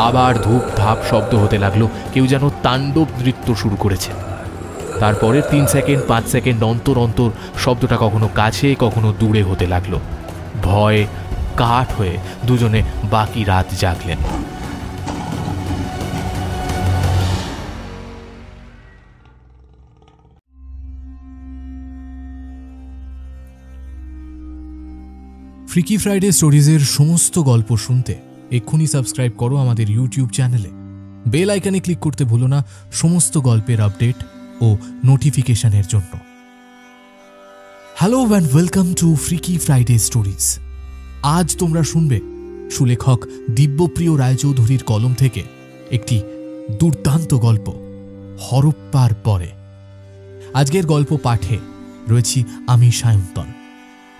আবার ধূপ ধাপ শব্দ হতে লাগলো, কেউ যেন তাণ্ডব নৃত্য শুরু করেছে। তারপরে 3 সেকেন্ড 5 সেকেন্ড অন্তর অন্তর শব্দটা কখনো কাছে কখনো দূরে হতে লাগলো। ভয় কাঠ হয়ে দুজনে বাকি রাত জাগলেন। ফ্রিকি ফ্রাইডে স্টোরিজের সমস্ত গল্প শুনতে এক্ষুনি সাবস্ক্রাইব করো আমাদের ইউটিউব চ্যানেলে। বেল আইকনে ক্লিক করতে ভুলো না সমস্ত গল্পের আপডেট ও নোটিফিকেশনের জন্য। Hello and welcome to freaky Friday stories. আজ তোমরা শুনবে সুলেখক দিব্যপ্রিয় রায়চৌধুরীর কলম থেকে একটি দুর্দান্ত গল্প, হরপ্পার পরে। আজকের গল্প পাঠে রয়েছি আমি সায়ন্তন।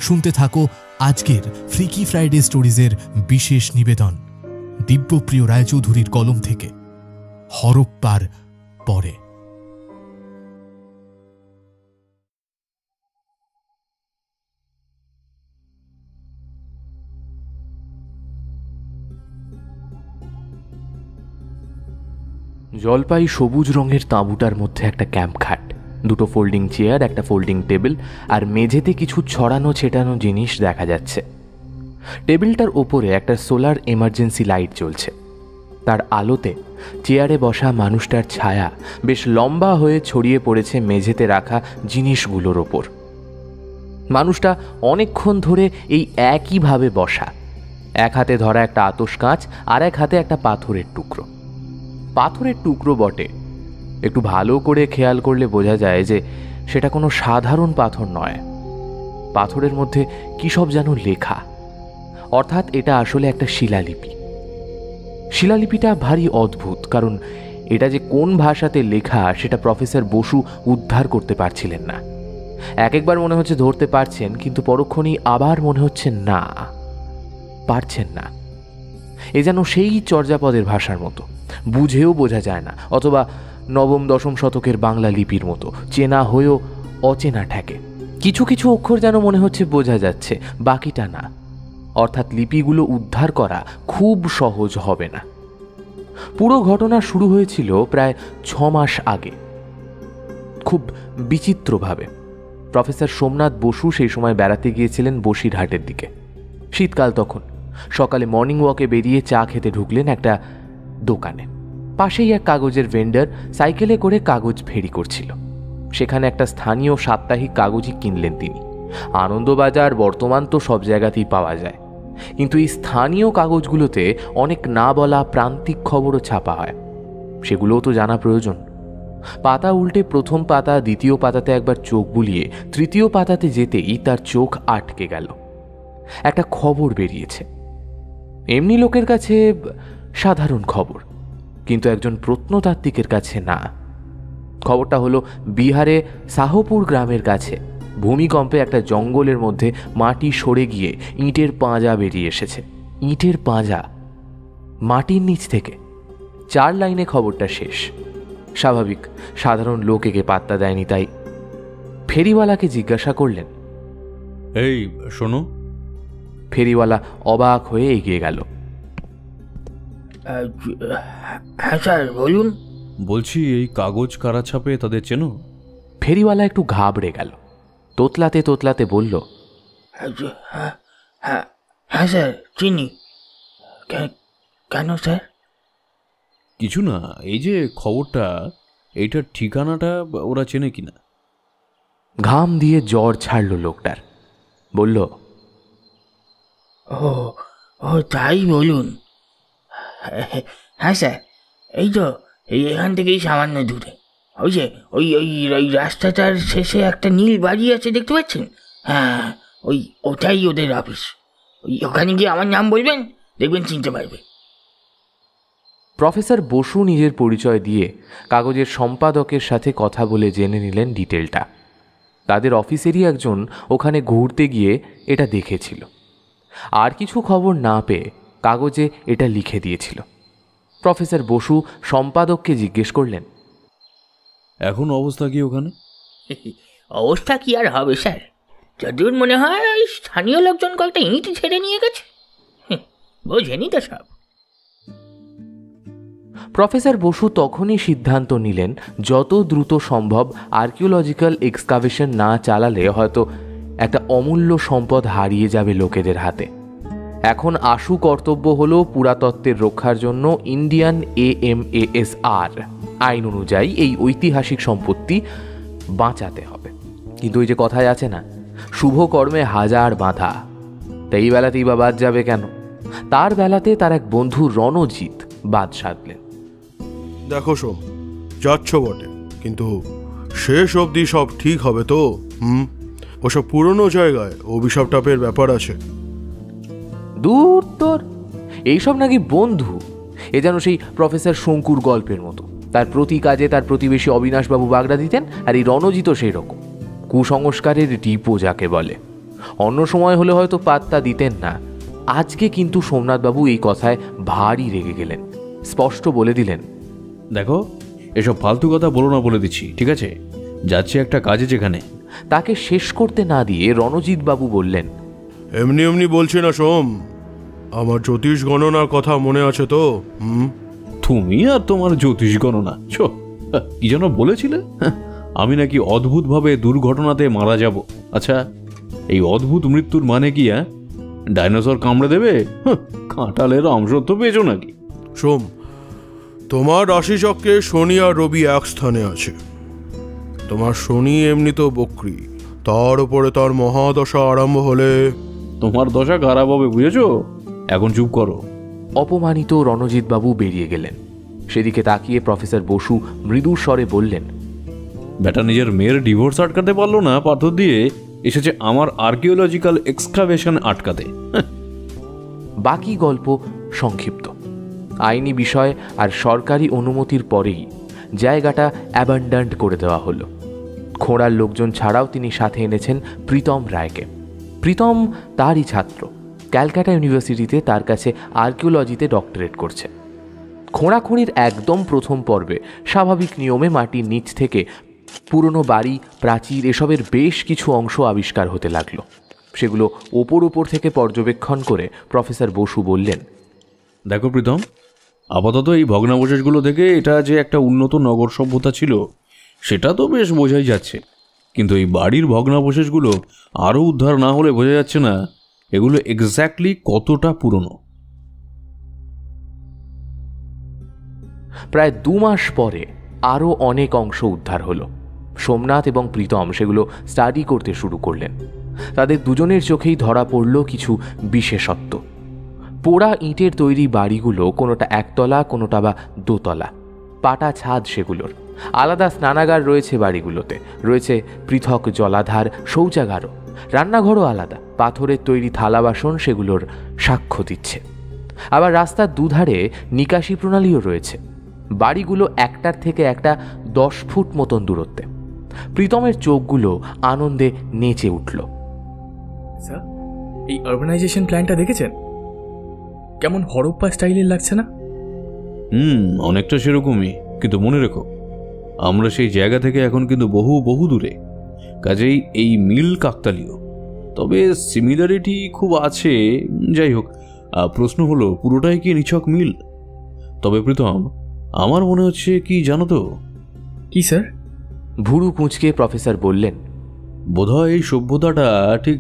শুনতে থাকো আজকের ফ্রিকি ফ্রাইডে স্টোরিজের বিশেষ নিবেদন, দিব্যপ্রিয় রায়চৌধুরীর কলম থেকে হরপ্পার পরে। জলপাই সবুজ রঙের তাঁবুটার মধ্যে একটা ক্যাম্প খাট, দুটো ফোল্ডিং চেয়ার, একটা ফোল্ডিং টেবিল আর মেঝেতে কিছু ছড়ানো ছেটানো জিনিস দেখা যাচ্ছে। টেবিলটার ওপরে একটা সোলার এমার্জেন্সি লাইট জ্বলছে। তার আলোতে চেয়ারে বসা মানুষটার ছায়া বেশ লম্বা হয়ে ছড়িয়ে পড়েছে মেঝেতে রাখা জিনিসগুলোর ওপর। মানুষটা অনেকক্ষণ ধরে এই একইভাবে বসা, এক হাতে ধরা একটা আতশ কাঁচ আর এক হাতে একটা পাথরের টুকরো। পাথরের টুকরো বটে, একটু ভালো করে খেয়াল করলে বোঝা যায় যে সেটা কোনো সাধারণ পাথর নয়। পাথরের মধ্যে কী সব যেন লেখা, অর্থাৎ এটা আসলে একটা শিলালিপি। শিলালিপিটা ভারী অদ্ভুত, কারণ এটা যে কোন ভাষাতে লেখা সেটা প্রফেসর বসু উদ্ধার করতে পারছিলেন না। একবার মনে হচ্ছে ধরতে পারছেন, কিন্তু পরক্ষণেই আবার মনে হচ্ছে না, পারছেন না। এ যেন সেই চর্যাপদের ভাষার মতো, বুঝেও বোঝা যায় না, অথবা নবম দশম শতকের বাংলা লিপির মতো চেনা হয়েও অচেনা ঠেকে। কিছু কিছু অক্ষর যেন মনে হচ্ছে বোঝা যাচ্ছে, বাকিটা না। অর্থাৎ লিপিগুলো উদ্ধার করা খুব সহজ হবে না। পুরো ঘটনা শুরু হয়েছিল প্রায় 6 মাস আগে, খুব বিচিত্রভাবে। প্রফেসর সোমনাথ বসু সেই সময় বেড়াতে গিয়েছিলেন বসিরহাটের দিকে। শীতকাল তখন। সকালে মর্নিং ওয়াকে বেরিয়ে চা খেতে ঢুকলেন একটা দোকানে। পাশেই এক কাগজের ভেন্ডার সাইকেলে করে কাগজ ফেরি করছিল। সেখানে একটা স্থানীয় সাপ্তাহিক কাগজই কিনলেন তিনি। আনন্দবাজার, বর্তমান তো সব জায়গাতেই পাওয়া যায়, কিন্তু এই স্থানীয় কাগজগুলোতে অনেক না বলা প্রান্তিক খবরও ছাপা হয়, সেগুলোও তো জানা প্রয়োজন। পাতা উল্টে প্রথম পাতা, দ্বিতীয় পাতাতে একবার চোখ বুলিয়ে তৃতীয় পাতাতে যেতেই তার চোখ আটকে গেল। একটা খবর বেরিয়েছে, এমনি লোকের কাছে সাধারণ খবর, কিন্তু একজন প্রত্নতাত্ত্বিকের কাছে না। খবরটা হলো বিহারে সাহপুর গ্রামের কাছে ভূমিকম্পে একটা জঙ্গলের মধ্যে মাটি সরে গিয়ে ইটের পাঁজা বেরিয়ে এসেছে। ইটের পাঁজা মাটির নিচ থেকে। 4 লাইনে খবরটা শেষ। স্বাভাবিক, সাধারণ লোক একে পাত্তা দেয়নি, তাই ফেরিওয়ালাকে জিজ্ঞাসা করলেন, এই শোনো। ফেরিওয়ালা অবাক হয়ে এগিয়ে গেল। হ্যাঁ স্যার, বলুন। বলছি, এই কাগজ কারা ছাপে তাদের চেনো? ফেরিওয়ালা একটু ঘাবড়ে গেল, তোতলাতে তোতলাতে বলল, হ্যাঁ হ্যাঁ হ্যাঁ স্যার, চিনি। কেন স্যার? কিছু না, এই যে খবরটা, এইটার ঠিকানাটা ওরা চেনে কিনা। ঘাম দিয়ে জ্বর ছাড়ল লোকটার। বলল, ও ও তাই, বলুন। হ্যাঁ স্যার, এই তো এখান থেকেই সামান্য দূরে। ওই যে ওই ওই ওই রাস্তাটার শেষে একটা নীল বাড়ি আছে, দেখতে পাচ্ছেন? হ্যাঁ, ওটাই ওদের অফিস। ওখানে গিয়ে আমার নাম বলবেন, দেখবেন চিনতে পারবে। প্রফেসর বসু নিজের পরিচয় দিয়ে কাগজের সম্পাদকের সাথে কথা বলে জেনে নিলেন ডিটেলটা। তাদের অফিসেরই একজন ওখানে ঘুরতে গিয়ে এটা দেখেছিল। আর কিছু খবর না পেয়ে কাগজে এটা লিখে দিয়েছিল। প্রফেসর বসু সম্পাদককে জিজ্ঞেস করলেন, এখন অবস্থা কি ওখানে? অবস্থা কি আর হবে স্যার, যদিও মনে হয় ওই স্থানীয় লোকজন কয়েকটা ইট ছেড়ে নিয়ে গেছে। বোঝেনি তো সব। প্রফেসর বসু তখনই সিদ্ধান্ত নিলেন যত দ্রুত সম্ভব আর্কিওলজিক্যাল এক্সকাভেশন না চালালে হয়তো একটা অমূল্য সম্পদ হারিয়ে যাবে লোকেদের হাতে। এখন আশু কর্তব্য হলো পুরাতত্ত্বের রক্ষার জন্য ইন্ডিয়ান AMASR আইন অনুযায়ী এই ঐতিহাসিক সম্পত্তি বাঁচাতে হবে। কিন্তু ওই যে কথায় আছে না, শুভ কর্মে হাজার বাধা, তাই এই বেলাতেই বা বাদ যাবে কেন? তার বেলাতে তার এক বন্ধু রণজিৎ বাদ সাধলেন। দেখো সোম, যাচ্ছ বটে, কিন্তু শেষ অবধি সব ঠিক হবে তো? ওসব পুরনো জায়গায় অভিশাপ টাপের ব্যাপার আছে। দূর তোর, এইসব নাকি বন্ধু। এ যেন সেই প্রফেসর শঙ্কুর গল্পের মতো। তার প্রতি কাজে তার প্রতিবেশী অবিনাশবাবু বাগড়া দিতেন, আর এই রণজিৎও সেই রকম কুসংস্কারের ডিপো যাকে বলে। অন্য সময় হলে হয়তো পাত্তা দিতেন না, আজকে কিন্তু সোমনাথবাবু এই কথায় ভারী রেগে গেলেন। স্পষ্ট বলে দিলেন, দেখো এসব ফালতু কথা বলো না, বলে দিচ্ছি, ঠিক আছে? যাচ্ছি একটা কাজে যেখানে। তাকে শেষ করতে না দিয়ে রণজিৎ বাবু বললেন, এমনি এমনি বলছি না সোম, আমার জ্যোতিষ গণনার কথা মনে আছে তো? তুমি আর তোমার জ্যোতিষ গণনা, কি যেন বলেছিলে? আমি নাকি অদ্ভুতভাবে দুর্ঘটনাতে মারা যাব। আচ্ছা, এই অদ্ভুত মৃত্যুর মানে কি? ডাইনোসর কামড়ে দেবে? কাঁঠালের অংশত্ব পেয়েছো নাকি? সোম, তোমার রাশিচক্রে শনি আর রবি এক স্থানে আছে। তোমার শনি এমনি তো বক্রী, তার উপরে তার মহাদশা আরম্ভ হলে তোমার দশা খারাপ হবে, বুঝেছো? এখন চুপ করো। অপমানিত রণজিৎ বাবু বেরিয়ে গেলেন। সেদিকে তাকিয়ে প্রফেসর বসু মৃদু স্বরে বললেন, বেটা নিজের মেয়ের ডিভোর্স আটকাতে পারলো না, পাথর দিয়ে এসেছে আমার আর্কিওলজিক্যাল এক্সকাভেশন আটকাতে। বাকি গল্প সংক্ষিপ্ত। আইনি বিষয় আর সরকারি অনুমতির পরেই জায়গাটা অ্যাবান্ডান্ট করে দেওয়া হলো। খোঁড়ার লোকজন ছাড়াও তিনি সাথে এনেছেন প্রীতম রায়কে। প্রীতম তারই ছাত্র, ক্যালকাটা ইউনিভার্সিটিতে তার কাছে আর্কিওলজিতে ডক্টরেট করছে। খোঁড়াখুঁড়ির একদম প্রথম পর্বে স্বাভাবিক নিয়মে মাটির নিচ থেকে পুরনো বাড়ি, প্রাচীর এসবের বেশ কিছু অংশ আবিষ্কার হতে লাগলো। সেগুলো ওপর থেকে পর্যবেক্ষণ করে প্রফেসর বসু বললেন, দেখো প্রীতম, আপাতত এই ভগ্নাবশেষগুলো থেকে এটা যে একটা উন্নত নগর সভ্যতা ছিল সেটা তো বেশ বোঝাই যাচ্ছে, কিন্তু এই বাড়ির ভগ্নাবশেষগুলো আরও উদ্ধার না হলে বোঝা যাচ্ছে না এগুলো এক্স্যাক্টলি কতটা পুরনো। প্রায় 2 মাস পরে আরও অনেক অংশ উদ্ধার হলো। সোমনাথ এবং প্রীতম সেগুলো স্টাডি করতে শুরু করলেন। তাদের দুজনের চোখেই ধরা পড়ল কিছু বিশেষত্ব। পোড়া ইটের তৈরি বাড়িগুলো কোনোটা একতলা, কোনোটা বা দোতলা, পাটা ছাদ সেগুলোর। আলাদা স্নানাগার রয়েছে বাড়িগুলোতে, রয়েছে পৃথক জলাধার, শৌচাগারও, রান্নাঘরও আলাদা। পাথরের তৈরি থালা বাসন সেগুলোর সাক্ষ্য দিচ্ছে। আবার রাস্তার দুধারে নিকাশি প্রণালীও রয়েছে। বাড়িগুলো একটার থেকে একটা 10 ফুট মতন দূরত্বে। প্রীতমের চোখগুলো আনন্দে নেচে উঠল। স্যার, এই আরবানাইজেশন প্ল্যানটা দেখেছেন? কেমন হরপ্পা স্টাইলের লাগছে না? অনেকটা সেরকমই, কিন্তু মনে রেখো আমরা সেই জায়গা থেকে এখন কিন্তু বহু বহু দূরে। কাজেই এই মিল কাকতালীয়, তবে সিমিলারিটি খুব আছে। যাই হোক, প্রশ্ন হলো পুরোটাই কি নিছক মিল? তবে প্রীতম, আমার মনে হচ্ছে কি জানো তো? কি স্যার? ভুরু কুঁচকে প্রফেসর বললেন, বোধহয় এই সভ্যতাটা ঠিক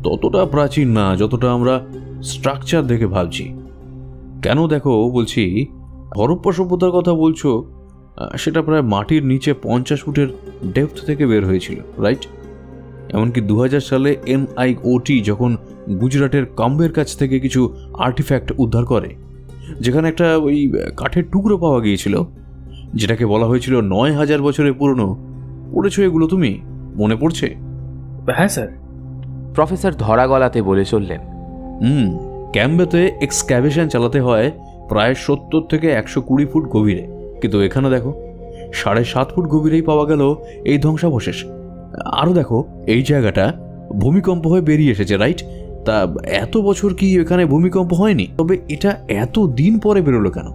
ততটা প্রাচীন না যতটা আমরা স্ট্রাকচার দেখে ভাবছি। কেন দেখো বলছি, হরপ্পা সভ্যতার কথা বলছো, সেটা প্রায় মাটির নিচে 50 ফুটের ডেপথ থেকে বের হয়েছিল, রাইট? এমনকি 2000 সালে MIOT যখন গুজরাটের কাম্বের কাছ থেকে কিছু আর্টিফ্যাক্ট উদ্ধার করে, যেখানে একটা ওই কাঠের টুকরো পাওয়া গিয়েছিল যেটাকে বলা হয়েছিল 9000 বছরের পুরনো। পড়েছো এগুলো তুমি? মনে পড়ছে? হ্যাঁ স্যার। প্রফেসর ধরা গলাতে বলে চললেন, ক্যাম্বেতে এক্সক্যাভেশন চালাতে হয় প্রায় 70 থেকে 120 ফুট গভীরে, কিন্তু এখানে দেখো 7.5 ফুট গভীরেই পাওয়া গেল এই ধ্বংসাবশেষ। আরও দেখো, এই জায়গাটা ভূমিকম্প হয়ে বেরিয়ে এসেছে, রাইট? তা এত বছর কি এখানে ভূমিকম্প হয়নি? তবে এটা এত দিন পরে বেরোলো কেন?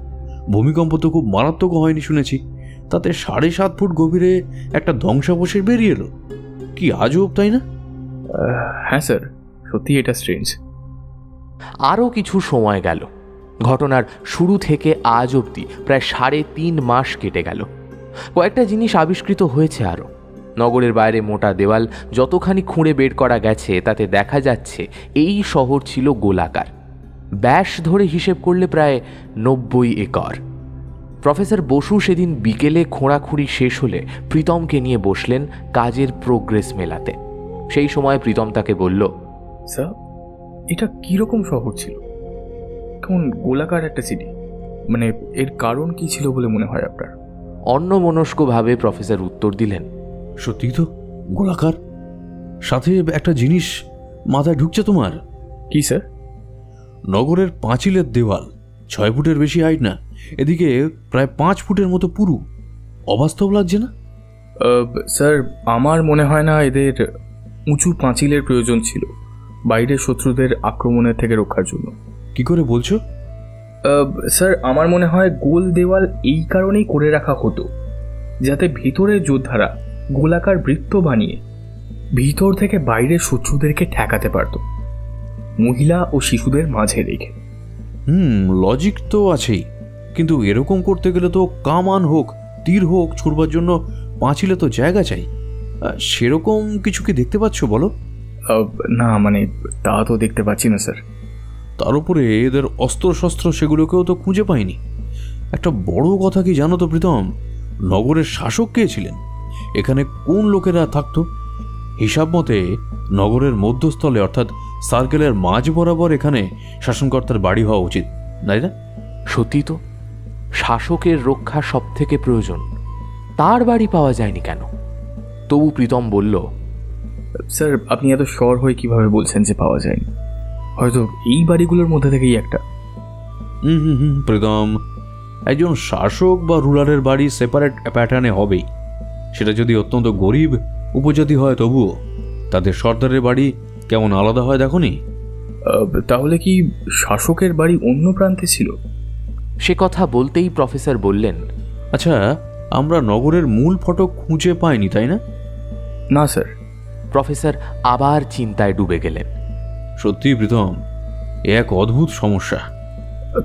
ভূমিকম্প তো খুব মারাত্মক হয়নি শুনেছি, তাতে 7.5 ফুট গভীরে একটা ধ্বংসাবশেষ বেরিয়ে এলো। কি আজব, তাই না? হ্যাঁ স্যার, সত্যি এটা স্ট্রেঞ্জ। আরও কিছু সময় গেল। ঘটনার শুরু থেকে আজ অবধি প্রায় 3.5 মাস কেটে গেল। কয়েকটা জিনিস আবিষ্কৃত হয়েছে আরও। নগরের বাইরে মোটা দেওয়াল যতখানি খুঁড়ে বের করা গেছে তাতে দেখা যাচ্ছে এই শহর ছিল গোলাকার। ব্যাস ধরে হিসেব করলে প্রায় 90 একর। প্রফেসর বসু সেদিন বিকেলে খোঁড়াখুঁড়ি শেষ হলে প্রীতমকে নিয়ে বসলেন কাজের প্রোগ্রেস মেলাতে। সেই সময় প্রীতম তাকে বলল, স্যার, এটা কীরকম শহর ছিল? কেমন গোলাকার একটা সিটি, মানে এর কারণ কি ছিল বলে মনে হয় আপনার? অন্যমনস্কভাবে প্রফেসর উত্তর দিলেন, সত্যি তো গোলাকার। সাথে একটা জিনিস মাথায় ঢুকছে তোমার। কি স্যার? নগরের পাঁচিলের দেওয়াল 6 ফুটের বেশি হাইট না, এদিকে প্রায় 5 ফুটের মতো পুরু। অবাস্তব লাগছে না? স্যার, আমার মনে হয় না এদের উঁচু পাঁচিলের প্রয়োজন ছিল বাইরের শত্রুদের আক্রমণের থেকে রক্ষার জন্য। কি করে বলছো? স্যার, আমার মনে হয় গোল দেওয়াল এই কারণেই করে রাখা হতো যাতে ভিতরের যোদ্ধারা গোলাকার বৃত্ত বানিয়ে ভিতর থেকে বাইরের শত্রুদেরকে ঠেকাতে পারত, মহিলা ও শিশুদের মাঝে রেখে। লজিক তো আছেই, কিন্তু এরকম করতে গেলে তো কামান হোক তীর হোক ছুড়বার জন্য পাঁচিলে তো জায়গা চাই। সেরকম কিছু কি দেখতে পাচ্ছ বলো? না, মানে তা তো দেখতে পাচ্ছি না স্যার। তার উপরে এদের অস্ত্রশস্ত্র সেগুলোকেও তো খুঁজে পাইনি। একটা বড় কথা কি জানো তো প্রীতম, নগরের শাসক কে ছিলেন, এখানে কোন লোকেরা থাকতো? হিসাব মতে নগরের মধ্যস্থলে অর্থাৎ সার্কেলের মাঝ বরাবর এখানে শাসনকর্তার বাড়ি হওয়া উচিত, তাই না? সত্যি তো, শাসকের রক্ষা সব থেকে প্রয়োজন, তার বাড়ি পাওয়া যায়নি কেন? তবু প্রীতম বলল, স্যার, আপনি এত শর হয়ে কিভাবে বলছেন যে পাওয়া যায়নি? হয়তো এই বাড়িগুলোর মধ্যে থেকেই একটা। প্রীতম, একজন শাসক বা রুলারের বাড়ি সেপারেট প্যাটার্নে হবেই। সেটা যদি অত্যন্ত গরিব উপজাতি হয় তবুও তাদের সর্দারের বাড়ি কেমন আলাদা হয় দেখোনি? তাহলে কি শাসকের বাড়ি অন্য প্রান্তে ছিল? সে কথা বলতেই প্রফেসর বললেন, আচ্ছা, আমরা নগরের মূল ফটক খুঁজে পাইনি, তাই না? না স্যার। প্রফেসর আবার চিন্তায় ডুবে গেলেন। সত্যি প্রীতম, এক অদ্ভুত সমস্যা।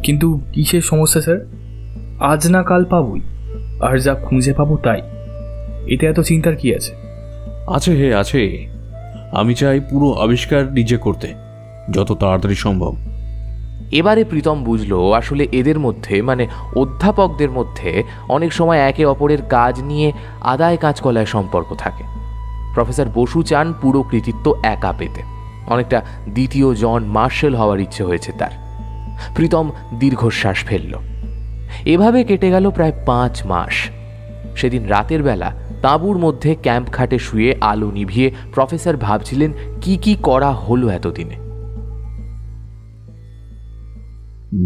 কিন্তু কিসের সমস্যা স্যার? আজ না কাল পাবই, আর যা খুঁজে পাবো তাই। এতে এত চিন্তার কি আছে? আছে হে আছে। আমি চাই পুরো আবিষ্কার নিজে করতে, যত তাড়াতাড়ি সম্ভব। এবারে প্রীতম বুঝল আসলে এদের মধ্যে, মানে অধ্যাপকদের মধ্যে অনেক সময় একে অপরের কাজ নিয়ে আদায় কাঁচকলায় সম্পর্ক থাকে। প্রফেসর বসু চান পুরো কৃতিত্ব একা পেতে, অনেকটা দ্বিতীয় জন মার্শাল হওয়ার ইচ্ছে হয়েছে তার। প্রীতম দীর্ঘশ্বাস ফেলল। এভাবে কেটে গেল প্রায় 5 মাস। সেদিন রাতের বেলা তাঁবুর মধ্যে ক্যাম্প খাটে শুয়ে আলো নিভিয়ে প্রফেসর ভাবছিলেন কি কি করা হলো এতদিনে।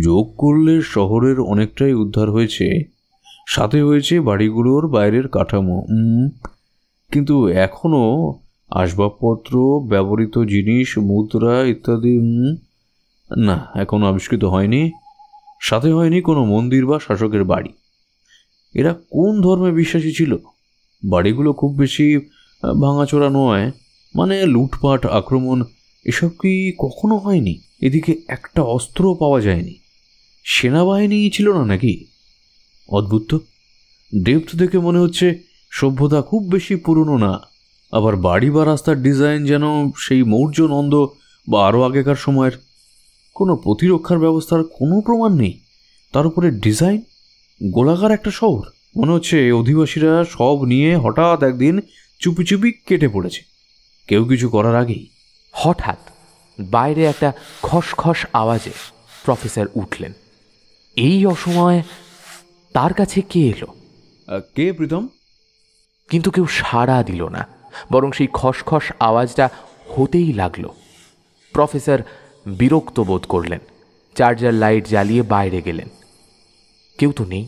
যোগ করলে শহরের অনেকটাই উদ্ধার হয়েছে, সাথে হয়েছে বাড়িগুলোর বাইরের কাঠামো। কিন্তু এখনো আসবাবপত্র, ব্যবহৃত জিনিস, মুদ্রা ইত্যাদি না, এখনো আবিষ্কৃত হয়নি। সাথে হয়নি কোনো মন্দির বা শাসকের বাড়ি। এরা কোন ধর্মে বিশ্বাসী ছিল? বাড়িগুলো খুব বেশি ভাঙাচোরা নয়, মানে লুটপাট, আক্রমণ এসব কি কখনো হয়নি? এদিকে একটা অস্ত্র পাওয়া যায়নি। সেনাবাহিনী ছিল না নাকি? অদ্ভুত তো। ডেপথ দেখে মনে হচ্ছে সভ্যতা খুব বেশি পুরনো না। আবার বাড়ি বা রাস্তার ডিজাইন যেন সেই মৌর্য, নন্দ বা আরও আগেকার সময়ের। কোনো প্রতিরক্ষার ব্যবস্থার কোনো প্রমাণ নেই। তার উপরে ডিজাইন গোলাকার একটা শহর। মনে হচ্ছে অধিবাসীরা সব নিয়ে হঠাৎ একদিন চুপি চুপি কেটে পড়েছে, কেউ কিছু করার আগেই। হঠাৎ বাইরে একটা খসখস আওয়াজে প্রফেসর উঠলেন। এই অসময়ে তার কাছে কে এলো? কে প্রীতম? কিন্তু কেউ সাড়া দিল না, বরং সেই খসখস আওয়াজটা হতেই লাগলো। প্রফেসর বিরক্ত বোধ করলেন। চার্জার লাইট জ্বালিয়ে বাইরে গেলেন। কেউ তো নেই।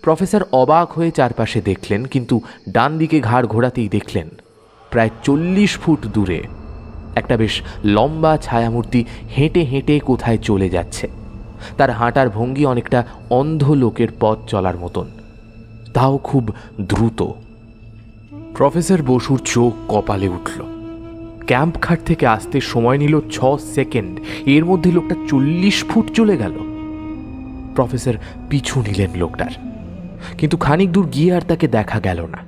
প্রফেসর অবাক হয়ে চারপাশে দেখলেন, কিন্তু ডান দিকে ঘাড় ঘোরাতেই দেখলেন প্রায় 40 ফুট দূরে একটা বেশ লম্বা ছায়ামূর্তি হেঁটে হেঁটে কোথায় চলে যাচ্ছে। তার হাঁটার ভঙ্গি অনেকটা অন্ধ লোকের পথ চলার মতন, তাও খুব দ্রুত। প্রফেসর বসুর চোখ কপালে উঠল। ক্যাম্প খাট থেকে আসতে সময় নিল 6 সেকেন্ড, এর মধ্যে লোকটা 40 ফুট চলে গেল। প্রফেসর পিছু নিলেন লোকটার, কিন্তু খানিক দূর গিয়ে আর তাকে দেখা গেল না।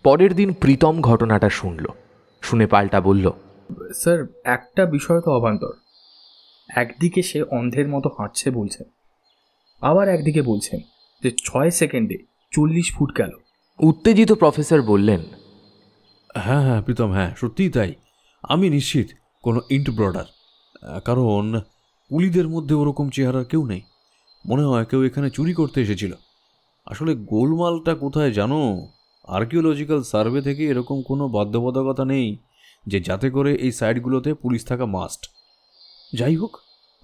পরের দিন প্রীতম ঘটনাটা শুনে পাল্টা বলল, স্যার একটা বিষয় তো অবান্তর। একদিকে সে অন্ধের মতো হাঁটছে বলছেন, আবার একদিকে বলছেন যে 6 সেকেন্ডে 40 ফুট গেল। উত্তেজিত প্রফেসর বললেন, হ্যাঁ হ্যাঁ প্রীতম, হ্যাঁ সত্যিই তাই। আমি নিশ্চিত কোনো ইন্ট ব্রডার, কারণ কুলিদের মধ্যে ওরকম চেহারার কেউ নেই। মনে হয় কেউ এখানে চুরি করতে এসেছিল। আসলে গোলমালটা কোথায় জানো? আর্কিওলজিক্যাল সার্ভে থেকে এরকম কোনো বাধ্যবাধকতা নেই যে যাতে করে এই সাইটগুলোতে পুলিশ থাকা মাস্ট। যাই হোক,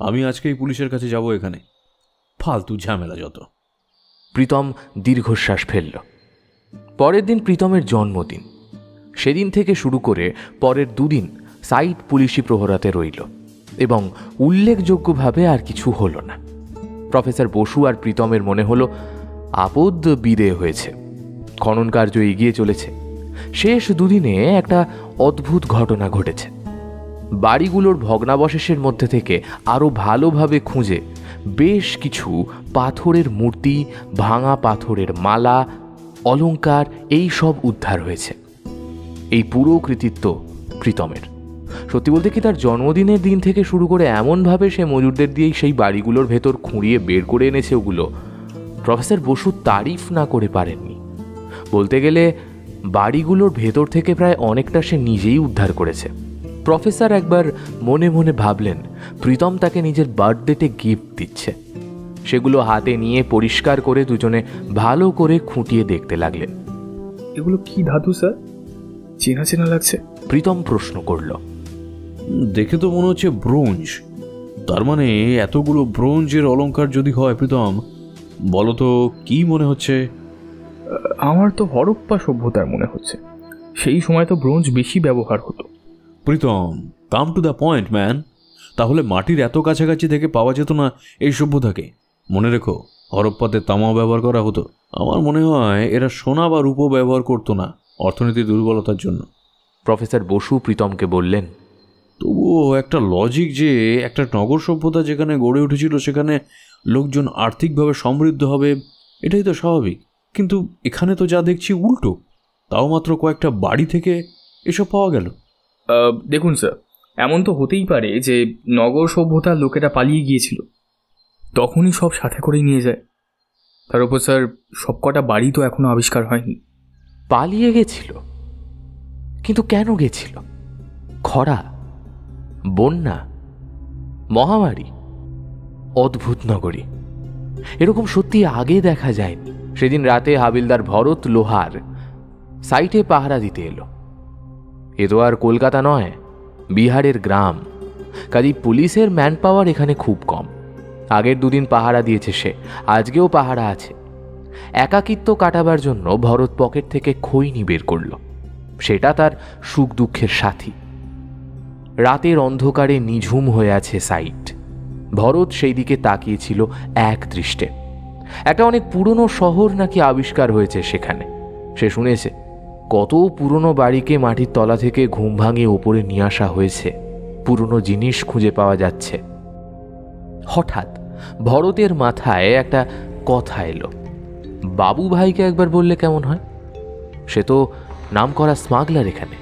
আমি আজকেই পুলিশের কাছে যাব। এখানে ফালতু ঝামেলা যত। প্রীতম দীর্ঘশ্বাস ফেলল। পরের দিন প্রীতমের জন্মদিন। সেদিন থেকে শুরু করে পরের 2 দিন সাইট পুলিশি প্রহরাতে রইল এবং উল্লেখযোগ্যভাবে আর কিছু হলো না। প্রফেসর বসু আর প্রীতমের মনে হলো আপদ বিদেয় হয়েছে, খনন কার্য এগিয়ে চলেছে। শেষ 2 দিনে একটা অদ্ভুত ঘটনা ঘটেছে। বাড়িগুলোর ভগ্নাবশেষের মধ্যে থেকে আরও ভালোভাবে খুঁজে বেশ কিছু পাথরের মূর্তি, ভাঙা পাথরের মালা, অলংকার এই সব উদ্ধার হয়েছে। এই পুরো কৃতিত্ব প্রীতমের। সত্যি বলতে কি, তার জন্মদিনের দিন থেকে শুরু করে এমনভাবে সে মজুরদের দিয়েই সেই বাড়িগুলোর ভেতর খুঁড়িয়ে বের করে এনেছে ওগুলো, প্রফেসর বসু তারিফ না করে পারেননি। বলতে গেলে বাড়িগুলোর ভেতর থেকে প্রায় অনেকটা সে নিজেই উদ্ধার করেছে। প্রফেসর একবার মনে মনে ভাবলেন প্রীতম তাকে নিজের বার্থডেতে গিফট দিচ্ছে। সেগুলো হাতে নিয়ে পরিষ্কার করে দুজনে ভালো করে খুঁটিয়ে দেখতে লাগলেন। এগুলো কি ধাতু স্যার? চেনা চেনা লাগছে। প্রীতম প্রশ্ন করল। দেখে তো মনে হচ্ছে ব্রোঞ্জ। তার মানে এতগুলো ব্রোঞ্জের অলংকার যদি হয় প্রীতম, বলো তো কি মনে হচ্ছে? আমার তো হরপ্পা সভ্যতার মনে হচ্ছে। সেই সময় তো ব্রোঞ্জ বেশি ব্যবহার হতো। Pritam, come to the point man. তাহলে মাটির এত কাছাকাছি থেকে পাওয়া যেত না এই সভ্যতাকে? মনে রেখো, হরপ্পাতে তামাও ব্যবহার করা হতো। আমার মনে হয় এরা সোনা বা রূপো ব্যবহার করতো না, অর্থনীতির দুর্বলতার জন্য। প্রফেসর বসু প্রীতমকে বললেন, তবুও একটা লজিক যে একটা নগর সভ্যতা যেখানে গড়ে উঠেছিল সেখানে লোকজন আর্থিকভাবে সমৃদ্ধ হবে, এটাই তো স্বাভাবিক। কিন্তু এখানে তো যা দেখছি উল্টো। তাও মাত্র কয়েকটা বাড়ি থেকে এসব পাওয়া গেল। দেখুন স্যার, এমন তো হতেই পারে যে নগর সভ্যতার লোকেরা পালিয়ে গিয়েছিল, তখনই সব সাথে করেই নিয়ে যায়। তার উপর স্যার সবকটা বাড়ি তো এখনো আবিষ্কার হয়নি। পালিয়ে গেছিল? কিন্তু কেন গেছিল? খরা, বন্যা, মহামারী, অদ্ভুত নগরী। এরকম সত্যি আগে দেখা যায়নি। সেদিন রাতে হাবিলদার ভরত লোহার সাইটে পাহারা দিতে এলো। এ তো আর কলকাতা নয়, বিহারের গ্রাম। কাজেই পুলিশের ম্যান পাওয়ার এখানে খুব কম। আগের 2 দিন পাহারা দিয়েছে সে, আজকেও পাহারা আছে। একাকিত্ব কাটাবার জন্য ভরত পকেট থেকে খৈনি বের করল। সেটা তার সুখ দুঃখের সাথী। রাতের অন্ধকারে নিঝুম হয়ে আছে সাইট। ভরত সেই দিকে তাকিয়েছিল এক দৃষ্টে। একটা অনেক পুরনো শহর নাকি আবিষ্কার হয়েছে সেখানে। সে শুনেছে কত পুরনো বাড়িকে মাটির তলা থেকে ঘুম ভাঙিয়ে ওপরে নিয়ে আসা হয়েছে, পুরনো জিনিস খুঁজে পাওয়া যাচ্ছে। হঠাৎ ভরতের মাথায় একটা কথা এলো। বাবু ভাইকে একবার বললে কেমন হয়? সে তো নামকরা স্মাগলার এখানে,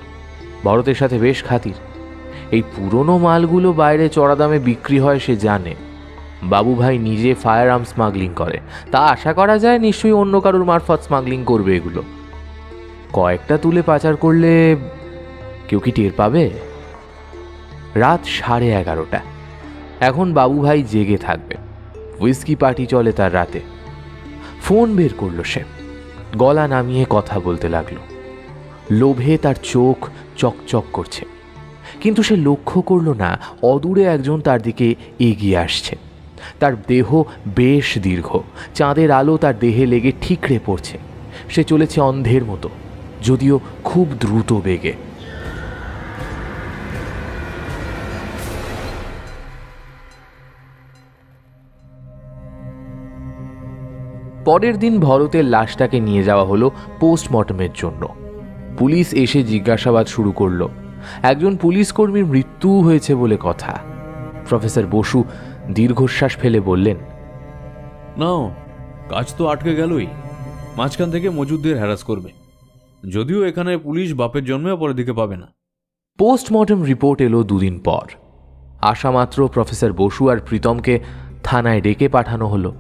ভরতের সাথে বেশ খাতির। এই পুরনো মালগুলো বাইরে চড়া দামে বিক্রি হয় সে জানে। বাবু ভাই নিজে ফায়ার আর্ম স্মাগলিং করে, তা আশা করা যায় নিশ্চয়ই অন্য কারোর মারফত স্মাগলিং করবে এগুলো। কয়েকটা তুলে পাচার করলে কেউ কি টের পাবে? রাত 11:30। এখন বাবু ভাই জেগে থাকবে, হুইস্কি পার্টি চলে তার রাতে। ফোন বের করলো সে, গলা নামিয়ে কথা বলতে লাগলো। লোভে তার চোখ চকচক করছে, কিন্তু সে লক্ষ্য করলো না অদূরে একজন তার দিকে এগিয়ে আসছে। তার দেহ বেশ দীর্ঘ, চাঁদের আলো তার দেহে লেগে ঠিকরে পড়ছে। সে চলেছে অন্ধের মতো, যদিও খুব দ্রুত বেগে। পরের দিন ভরতের লাশটাকে নিয়ে যাওয়া হলো পোস্টমর্টমের জন্য। পুলিশ এসে জিজ্ঞাসাবাদ শুরু করলো। একজন পুলিশ কর্মীর মৃত্যু হয়েছে বলে কথা। প্রফেসর বসু দীর্ঘশ্বাস ফেলে বললেন, নাও, কাজ তো আটকে গেলই, মাঝখান থেকে মজুদদের হ্যারাস করবে। যদিও এখানে পুলিশ বাপের জন্মে অপরের দিকে পাবে না। পোস্টমর্টম রিপোর্ট এলো 2 দিন পর। আসামাত্র প্রফেসর বসু আর প্রীতমকে থানায় ডেকে পাঠানো হলো।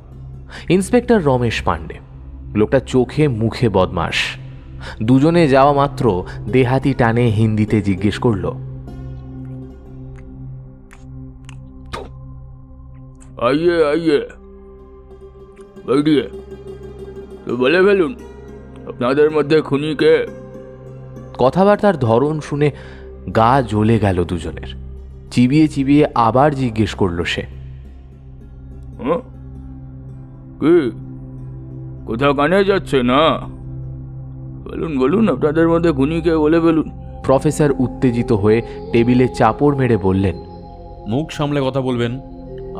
ইন্সপেক্টর রমেশ পাণ্ডে, লোকটা চোখে মুখে বদমাস। দুজনে যাওয়া মাত্র দেহাতি টানে হিন্দিতে জিজ্ঞেস করল, आइए आइए बैठिए, তো বলে ফেলুন আপনাদের মধ্যে খুনি কে? কথাবার্তার ধরন শুনে গা জ্বলে গেল দুজনের। চিবিয়ে চিবিয়ে আবার জিজ্ঞেস করলো সে, কি কোথাও কানে যাচ্ছে না? বলুন বলুন আপনাদের মধ্যে খুনি কে, বলে ফেলুন। প্রফেসর উত্তেজিত হয়ে টেবিলে চাপড় মেরে বললেন, মুখ সামলে কথা বলবেন,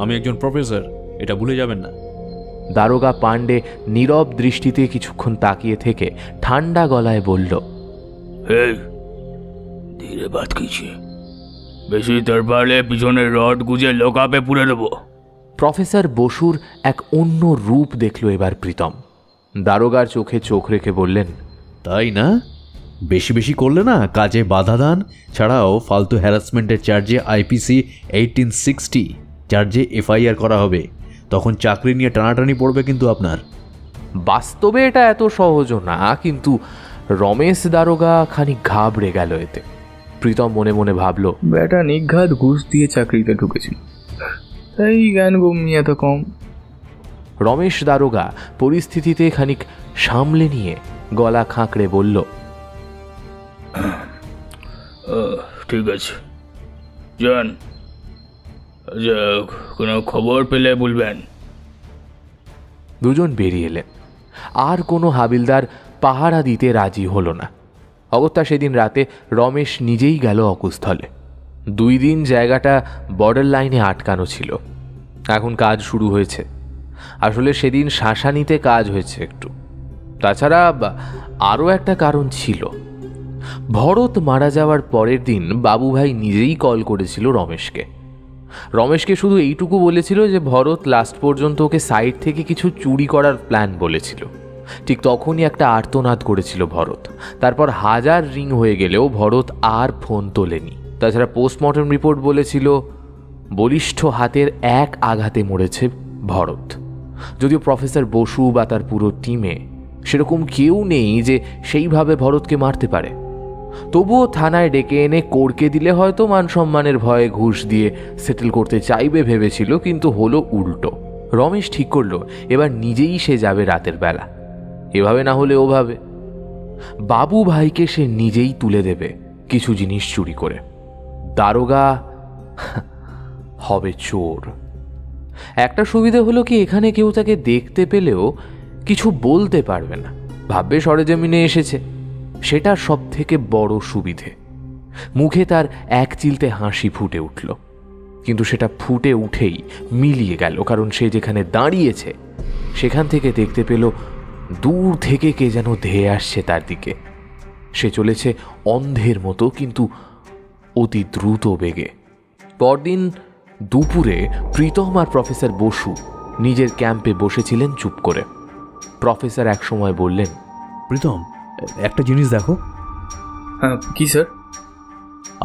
আমি একজন প্রফেসর, এটা ভুলে যাবেন না। দারোগা পাণ্ডে নীরব দৃষ্টিতে কিছুক্ষণ তাকিয়ে থেকে ঠান্ডা গলায় বলল, এই ধীরে বাত कीजिए, বেশি তরবারলে পিছনের রড গুজে লোকাপে পুড়ে দেবো। প্রফেসর বসুর এক অন্য রূপ দেখল এবার প্রীতম। দারোগার চোখে চোখ রেখে বললেন, তাই না? বেশি বেশি করলে না কাজে বাধা দান, ছাড়াও ফালতু হ্যারাসমেন্টের চার্জে আইপিসি 1860 চার্জে এফআইআর করা হবে। তখন চাকরি নিয়ে টানাটানি পড়বে কিন্তু আপনার। বাস্তবে এটা এত সহজও না, কিন্তু রমেশ দারোগা খানিক ঘাবড়ে গেল এতে। প্রীতম মনে মনে ভাবল, বেটা নিঘাত ঘুষ দিয়ে চাকরিতে ঢুকেছিল, তাই জ্ঞান গম্যি এত কম। রমেশ দারোগা পরিস্থিতিতে খানিক সামলে নিয়ে গলা খাঁকড়ে বলল, ঠিক আছে যান, কোনো খবর পেলে বলবেন। দুজন বেরিয়ে এলেন। আর কোনো হাবিলদার পাহারা দিতে রাজি হলো না। অগত্যা সেদিন রাতে রমেশ নিজেই গেল অকুস্থলে। 2 দিন জায়গাটা বর্ডার লাইনে আটকানো ছিল। এখন কাজ শুরু হয়েছে। আসলে সেদিন শাসানিতে কাজ হয়েছে একটু। তাছাড়া আরও একটা কারণ ছিল। ভরত মারা যাওয়ার পরের দিন বাবুভাই নিজেই কল করেছিল রমেশকে শুধু এইটুকু বলেছিল যে ভরত লাস্ট পর্যন্ত ওকে সাইড থেকে কিছু চুরি করার প্ল্যান বলেছিল। ঠিক তখনই একটা আর্তনাদ করেছিল ভরত। তারপর 1000 রিং হয়ে গেলেও ভরত আর ফোন তোলেনি। তাছাড়া পোস্টমর্টম রিপোর্ট বলেছিল বলিষ্ঠ হাতের এক আঘাতে মরেছে ভরত। যদিও প্রফেসর বসু বা তার পুরো টিমে সেরকম কেউ নেই যে সেইভাবে ভরতকে মারতে পারে। তবুও থানায় ডেকে এনে কোর্কে দিলে হয়তো মান সম্মানের ভয়ে ঘুষ দিয়ে সেটেল করতে চাইবে ভেবেছিল, কিন্তু হলো উল্টো। রমেশ ঠিক করলো এবার নিজেই সে যাবে রাতের বেলা। এভাবে না হলে ওভাবে বাবু ভাইকে সে নিজেই তুলে দেবে কিছু জিনিস চুরি করে। দারোগা হবে চোর। একটা সুবিধা হলো কি, এখানে কেউ তাকে দেখতে পেলেও কিছু বলতে পারবে না, ভাববে সরেজমিনে এসেছে। সেটা সব থেকে বড় সুবিধে। মুখে তার এক চিলতে হাসি ফুটে উঠল, কিন্তু সেটা ফুটে উঠেই মিলিয়ে গেল, কারণ সে যেখানে দাঁড়িয়েছে সেখান থেকে দেখতে পেল দূর থেকে কে যেন ধেয়ে আসছে তার দিকে। সে চলেছে অন্ধের মতো, কিন্তু অতি দ্রুত বেগে। পরদিন দুপুরে প্রীতম আর প্রফেসর বসু নিজের ক্যাম্পে বসেছিলেন চুপ করে। প্রফেসর এক সময় বললেন, প্রীতম, একটা জিনিস দেখো। হ্যাঁ, কি স্যার?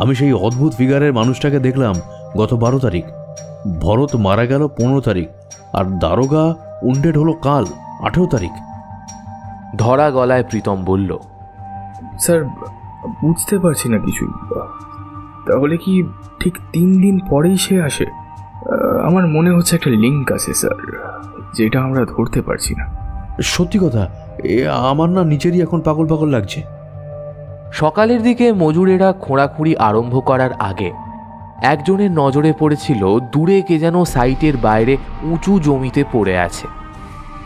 আমি সেই অদ্ভুত ফিগারের মানুষটাকে দেখলাম গত 12 তারিখ। ভরত মারা গেল 15 তারিখ, আর দারোগা উন্ডেড হলো কাল 18 তারিখ। ধরা গলায় প্রীতম বলল, স্যার বুঝতে পারছি না কিছু। তাহলে কি ঠিক 3 দিন পরেই সে আসে? আমার মনে হচ্ছে একটা লিঙ্ক আছে স্যার, যেটা আমরা ধরতে পারছি না। সত্যি কথা, আমার না নিচেরই এখন পাগল পাগল লাগছে। সকালের দিকে মজুরেরা খোঁড়াখুঁড়ি আরম্ভ করার আগে একজনের নজরে পড়েছিল দূরে কে যেন সাইটের বাইরে উঁচু জমিতে পড়ে আছে।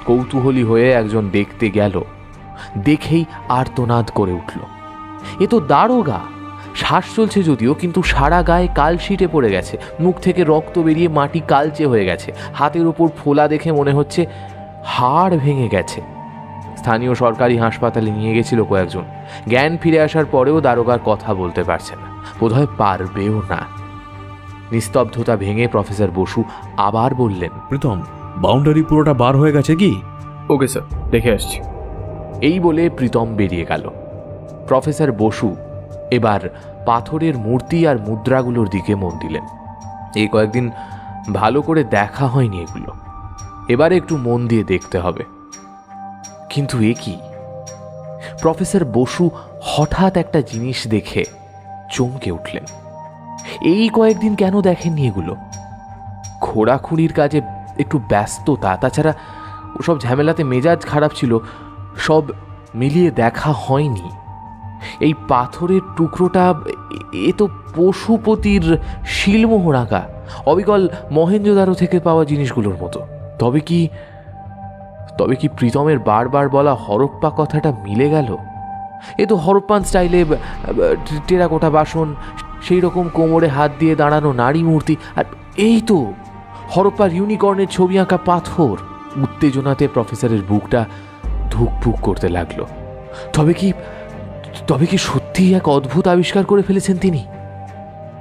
কৌতূহলী হয়ে একজন দেখতে গেল, দেখেই আর্তনাদ করে উঠল, এ তো দারোগা। শ্বাস চলছে যদিও, কিন্তু সারা গায়ে কালশিটে পড়ে গেছে, মুখ থেকে রক্ত বেরিয়ে মাটি কালচে হয়ে গেছে, হাতের উপর ফোলা দেখে মনে হচ্ছে হাড় ভেঙে গেছে। স্থানীয় সরকারি হাসপাতালে নিয়ে গেছিল কয়েকজন। জ্ঞান ফিরে আসার পরেও দারোগার কথা বলতে পারছে না, বোধহয় পারবেও না। নিস্তব্ধতা ভেঙে প্রফেসর বসু আবার বললেন, প্রীতম, বাউন্ডারি পুরোটা বার হয়ে গেছে কি? ওকে স্যার, দেখে আসছি। এই বলে প্রীতম বেরিয়ে গেল। প্রফেসর বসু এবার পাথরের মূর্তি আর মুদ্রাগুলোর দিকে মন দিলেন। এই কয়েকদিন ভালো করে দেখা হয়নি এগুলো, এবারে একটু মন দিয়ে দেখতে হবে। কিন্তু এ কি? প্রফেসর বসু হঠাৎ একটা জিনিস দেখে চমকে উঠলেন। এই কয়েকদিন কেন দেখেননি এগুলো? খোঁড়াখুড়ির কাজে একটু ব্যস্ততা, তাছাড়া ওসব ঝামেলাতে মেজাজ খারাপ ছিল, সব মিলিয়ে দেখা হয়নি। এই পাথরের টুকরোটা এ তো পশুপতির শিলমোহর আঁকা, অবিকল মহেঞ্জোদারো থেকে পাওয়া জিনিসগুলোর মতো। তবে কি প্রীতমের বারবার বলা হরপ্পা কথাটা মিলে গেল? এ তো হরপ্পান স্টাইলে টেরাকোটা বাসন, সেই রকম কোমরে হাত দিয়ে দাঁড়ানো নারী মূর্তি, আর এই তো হরপ্পার ইউনিকর্নের ছবি আঁকা পাথর। উত্তেজনাতে প্রফেসরের বুকটা ধুকপুক করতে লাগলো। তবে কি সত্যিই এক অদ্ভুত আবিষ্কার করে ফেলেছেন তিনি?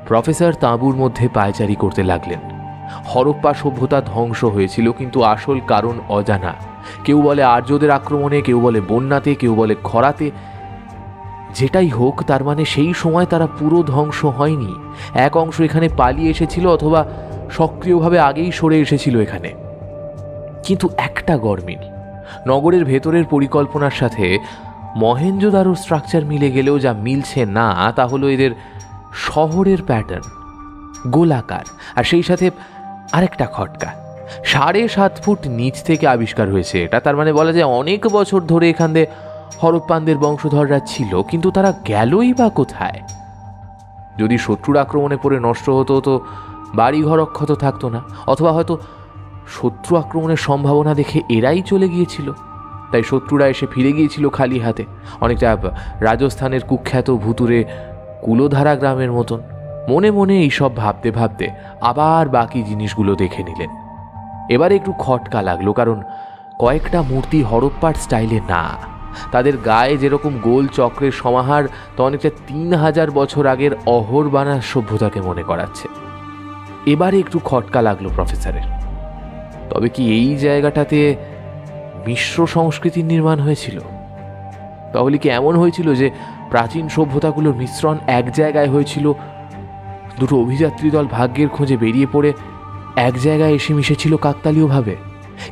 প্রফেসর তাঁবুর মধ্যে পায়চারি করতে লাগলেন। হরপ্পা সভ্যতা ধ্বংস হয়েছিল, কিন্তু আসল কারণ অজানা। কেউ বলে আর্যদের আক্রমণে, কেউ বলে বন্যাতে, কেউ বলে খরাতে। যেটাই হোক, তার মানে সেই সময় তারা পুরো ধ্বংস হয়নি। এক অংশ এখানে পালিয়ে এসেছিল, অথবা সক্রিয়ভাবে আগেই সরে এসেছিল এখানে। কিন্তু একটা গরমিল, নগরের ভেতরের পরিকল্পনার সাথে মহেঞ্জোদারো স্ট্রাকচার মিলে গেলেও যা মিলছে না, তা হলো এদের শহরের প্যাটার্ন, গোলাকার। আর সেই সাথে আরেকটা খটকা, 7.5 ফুট নিচ থেকে আবিষ্কার হয়েছে এটা। তার মানে বলা যায় অনেক বছর ধরে এখানে হরপ্পানদের বংশধররা ছিল, কিন্তু তারা গেলই বা কোথায়? যদি শত্রুর আক্রমণে পড়ে নষ্ট হতো তো বাড়িঘর অক্ষত থাকতো না, অথবা হয়তো শত্রু আক্রমণের সম্ভাবনা দেখে এরাই চলে গিয়েছিল, তাই শত্রুরা এসে ফিরে গিয়েছিল খালি হাতে, অনেকটা রাজস্থানের কুখ্যাত ভুতুরে কুলোধারা গ্রামের মতন। মনে মনে এইসব ভাবতে ভাবতে আবার বাকি জিনিসগুলো দেখে নিলেন। এবারে একটু খটকা লাগলো, কারণ কয়েকটা মূর্তি হরপ্পার স্টাইলে না। তাদের গায়ে যেরকম গোল চক্রের সমাহার, তা অনেকটা 3000 বছর আগের অহরবানা সভ্যতাকে মনে করাচ্ছে। এবারে একটু খটকা লাগলো প্রফেসরের। তবে কি এই জায়গাটাতে মিশ্র সংস্কৃতির নির্মাণ হয়েছিল? তাহলে কি এমন হয়েছিল যে প্রাচীন সভ্যতাগুলোর মিশ্রণ এক জায়গায় হয়েছিল, দুটো অভিযাত্রী দল ভাগ্যের খোঁজে বেরিয়ে পড়ে এক জায়গায় এসে মিশেছিল কাকতালীয়ভাবে?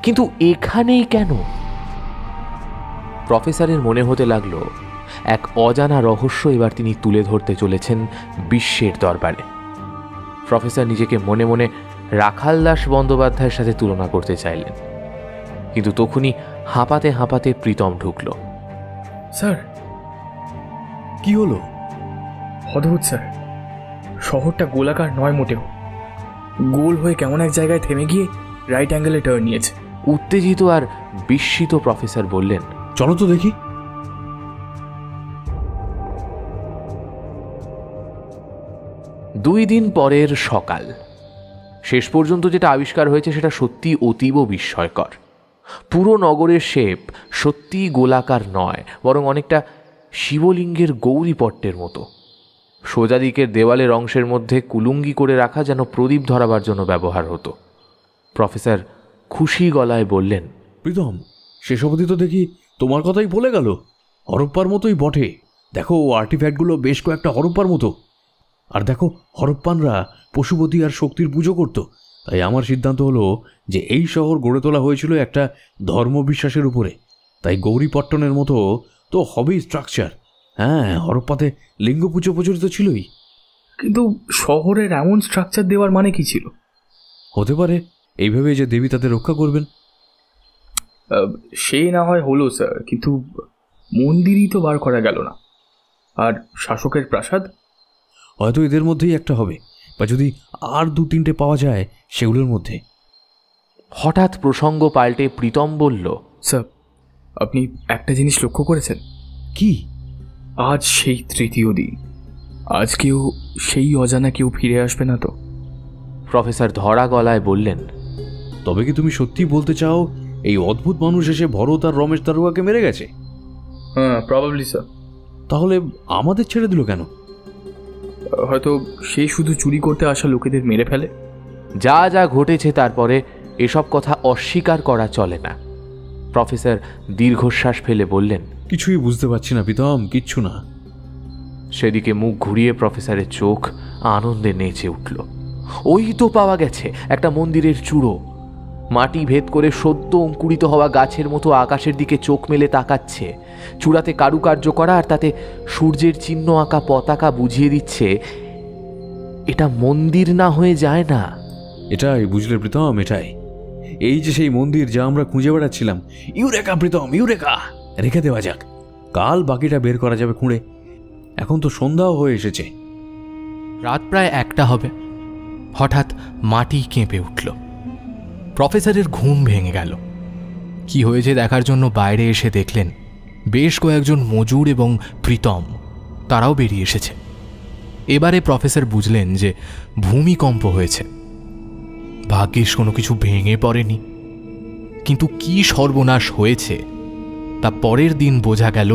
কিন্তু এখানেই কেন? প্রফেসরের মনে হতে লাগলো এক অজানা রহস্য এবার তিনি তুলে ধরতে চলেছেন বিশ্বের দরবারে। প্রফেসর নিজেকে মনে মনে রাখালদাস বন্দ্যোপাধ্যায়ের সাথে তুলনা করতে চাইলেন, কিন্তু তখনই হাঁপাতে হাঁপাতে প্রীতম ঢুকল। স্যার, কি হলো? অদ্ভুত স্যার, শহরটা গোলাকার নয় মোটেও। গোল হয়ে কেমন এক জায়গায় থেমে গিয়ে রাইট অ্যাঙ্গেলে টার্ন নিয়েছে। উত্তেজিত আর বিস্মিত প্রফেসর বললেন, চলো তো দেখি। দুই দিন পরের সকাল। শেষ পর্যন্ত যেটা আবিষ্কার হয়েছে সেটা সত্যি অতীব বিস্ময়কর। পুরো নগরের শেপ সত্যি গোলাকার নয়, বরং অনেকটা শিবলিঙ্গের গৌরীপট্টের মতো। সোজা দিকের দেওয়ালের অংশের মধ্যে কুলুঙ্গি করে রাখা, যেন প্রদীপ ধরাবার জন্য ব্যবহার হতো। প্রফেসর খুশি গলায় বললেন, প্রীতম, শেষ অবধি তো দেখি তোমার কথাই বলে গেল। হরপ্পার মতোই বটে। দেখো, আর্টিফ্যাক্টগুলো বেশ কয়েকটা হরপ্পার মতো। আর দেখো, হরপ্পানরা পশুপতি আর শক্তির পুজো করত। তাই আমার সিদ্ধান্ত হলো যে এই শহর গড়ে তোলা হয়েছিল একটা ধর্মবিশ্বাসের উপরে। তাই গৌরীপট্টনের মতো তো হবেই স্ট্রাকচার। হ্যাঁ, হরপ্পাতে লিঙ্গ পুজো প্রচলিত ছিলই। কিন্তু শহরের এমন স্ট্রাকচার দেওয়ার মানে কি ছিল? হতে পারে এইভাবে যে দেবী তাদের রক্ষা করবেন। সে না হয় হলো স্যার, কিন্তু মন্দিরই তো বার করা গেল না। আর শাসকের প্রাসাদ? হয়তো এদের মধ্যেই একটা হবে, বা যদি আর 2-3টে পাওয়া যায় সেগুলোর মধ্যে। হঠাৎ প্রসঙ্গ পাল্টে প্রীতম বলল, স্যার, আপনি একটা জিনিস লক্ষ্য করেছেন? কি? আজ সেই 3য় দিন। আজকেও সেই অজানা কেউ ফিরে আসবে না তো? প্রফেসর ধরা গলায় বললেন, তবে কি তুমি সত্যি বলতে চাও এই অদ্ভুত মানুষ এসে ভরত আর রমেশ দারোগাকে মেরে গেছে? হ্যাঁ, প্রবাবলি স্যার। তাহলে আমাদের ছেড়ে দিল কেন? হয়তো সে শুধু চুরি করতে আসা লোকেদের মেরে ফেলে। যা যা ঘটেছে তারপরে এসব কথা অস্বীকার করা চলে না। প্রফেসর দীর্ঘশ্বাস ফেলে বললেন, কিছুই বুঝতে পারছি না প্রীতম, কিচ্ছু না। সেদিকে মুখ ঘুরিয়ে প্রফেসরের চোখ আনন্দে নেচে উঠল। ওই তো পাওয়া গেছে একটা মন্দিরের চূড়ো। মাটি ভেদ করে সদ্য অঙ্কুরিত হওয়া গাছের মতো আকাশের দিকে চোখ মেলে তাকাচ্ছে। চূড়াতে কারুকার্য করা আর তাতে সূর্যের চিহ্ন আঁকা পতাকা বুঝিয়ে দিচ্ছে এটা মন্দির না হয়ে যায় না। এটাই বুঝলে প্রীতম, এটাই। এই যে সেই মন্দির যা আমরা খুঁজে বেড়াচ্ছিলাম। Eureka Pritam, eureka! রেখে দেওয়া যাক, কাল বাকিটা বের করা যাবে খুঁড়ে। এখন তো সন্ধ্যাও হয়ে এসেছে। রাত প্রায় 1টা হবে। হঠাৎ মাটি কেঁপে উঠল। প্রফেসরের ঘুম ভেঙে গেল। কি হয়েছে দেখার জন্য বাইরে এসে দেখলেন বেশ কয়েকজন মজুর এবং প্রীতম তারাও বেরিয়ে এসেছে। এবারে প্রফেসর বুঝলেন যে ভূমিকম্প হয়েছে। ভাগ্যিস কোনো কিছু ভেঙে পড়েনি। কিন্তু কি সর্বনাশ হয়েছে তা পরের দিন বোঝা গেল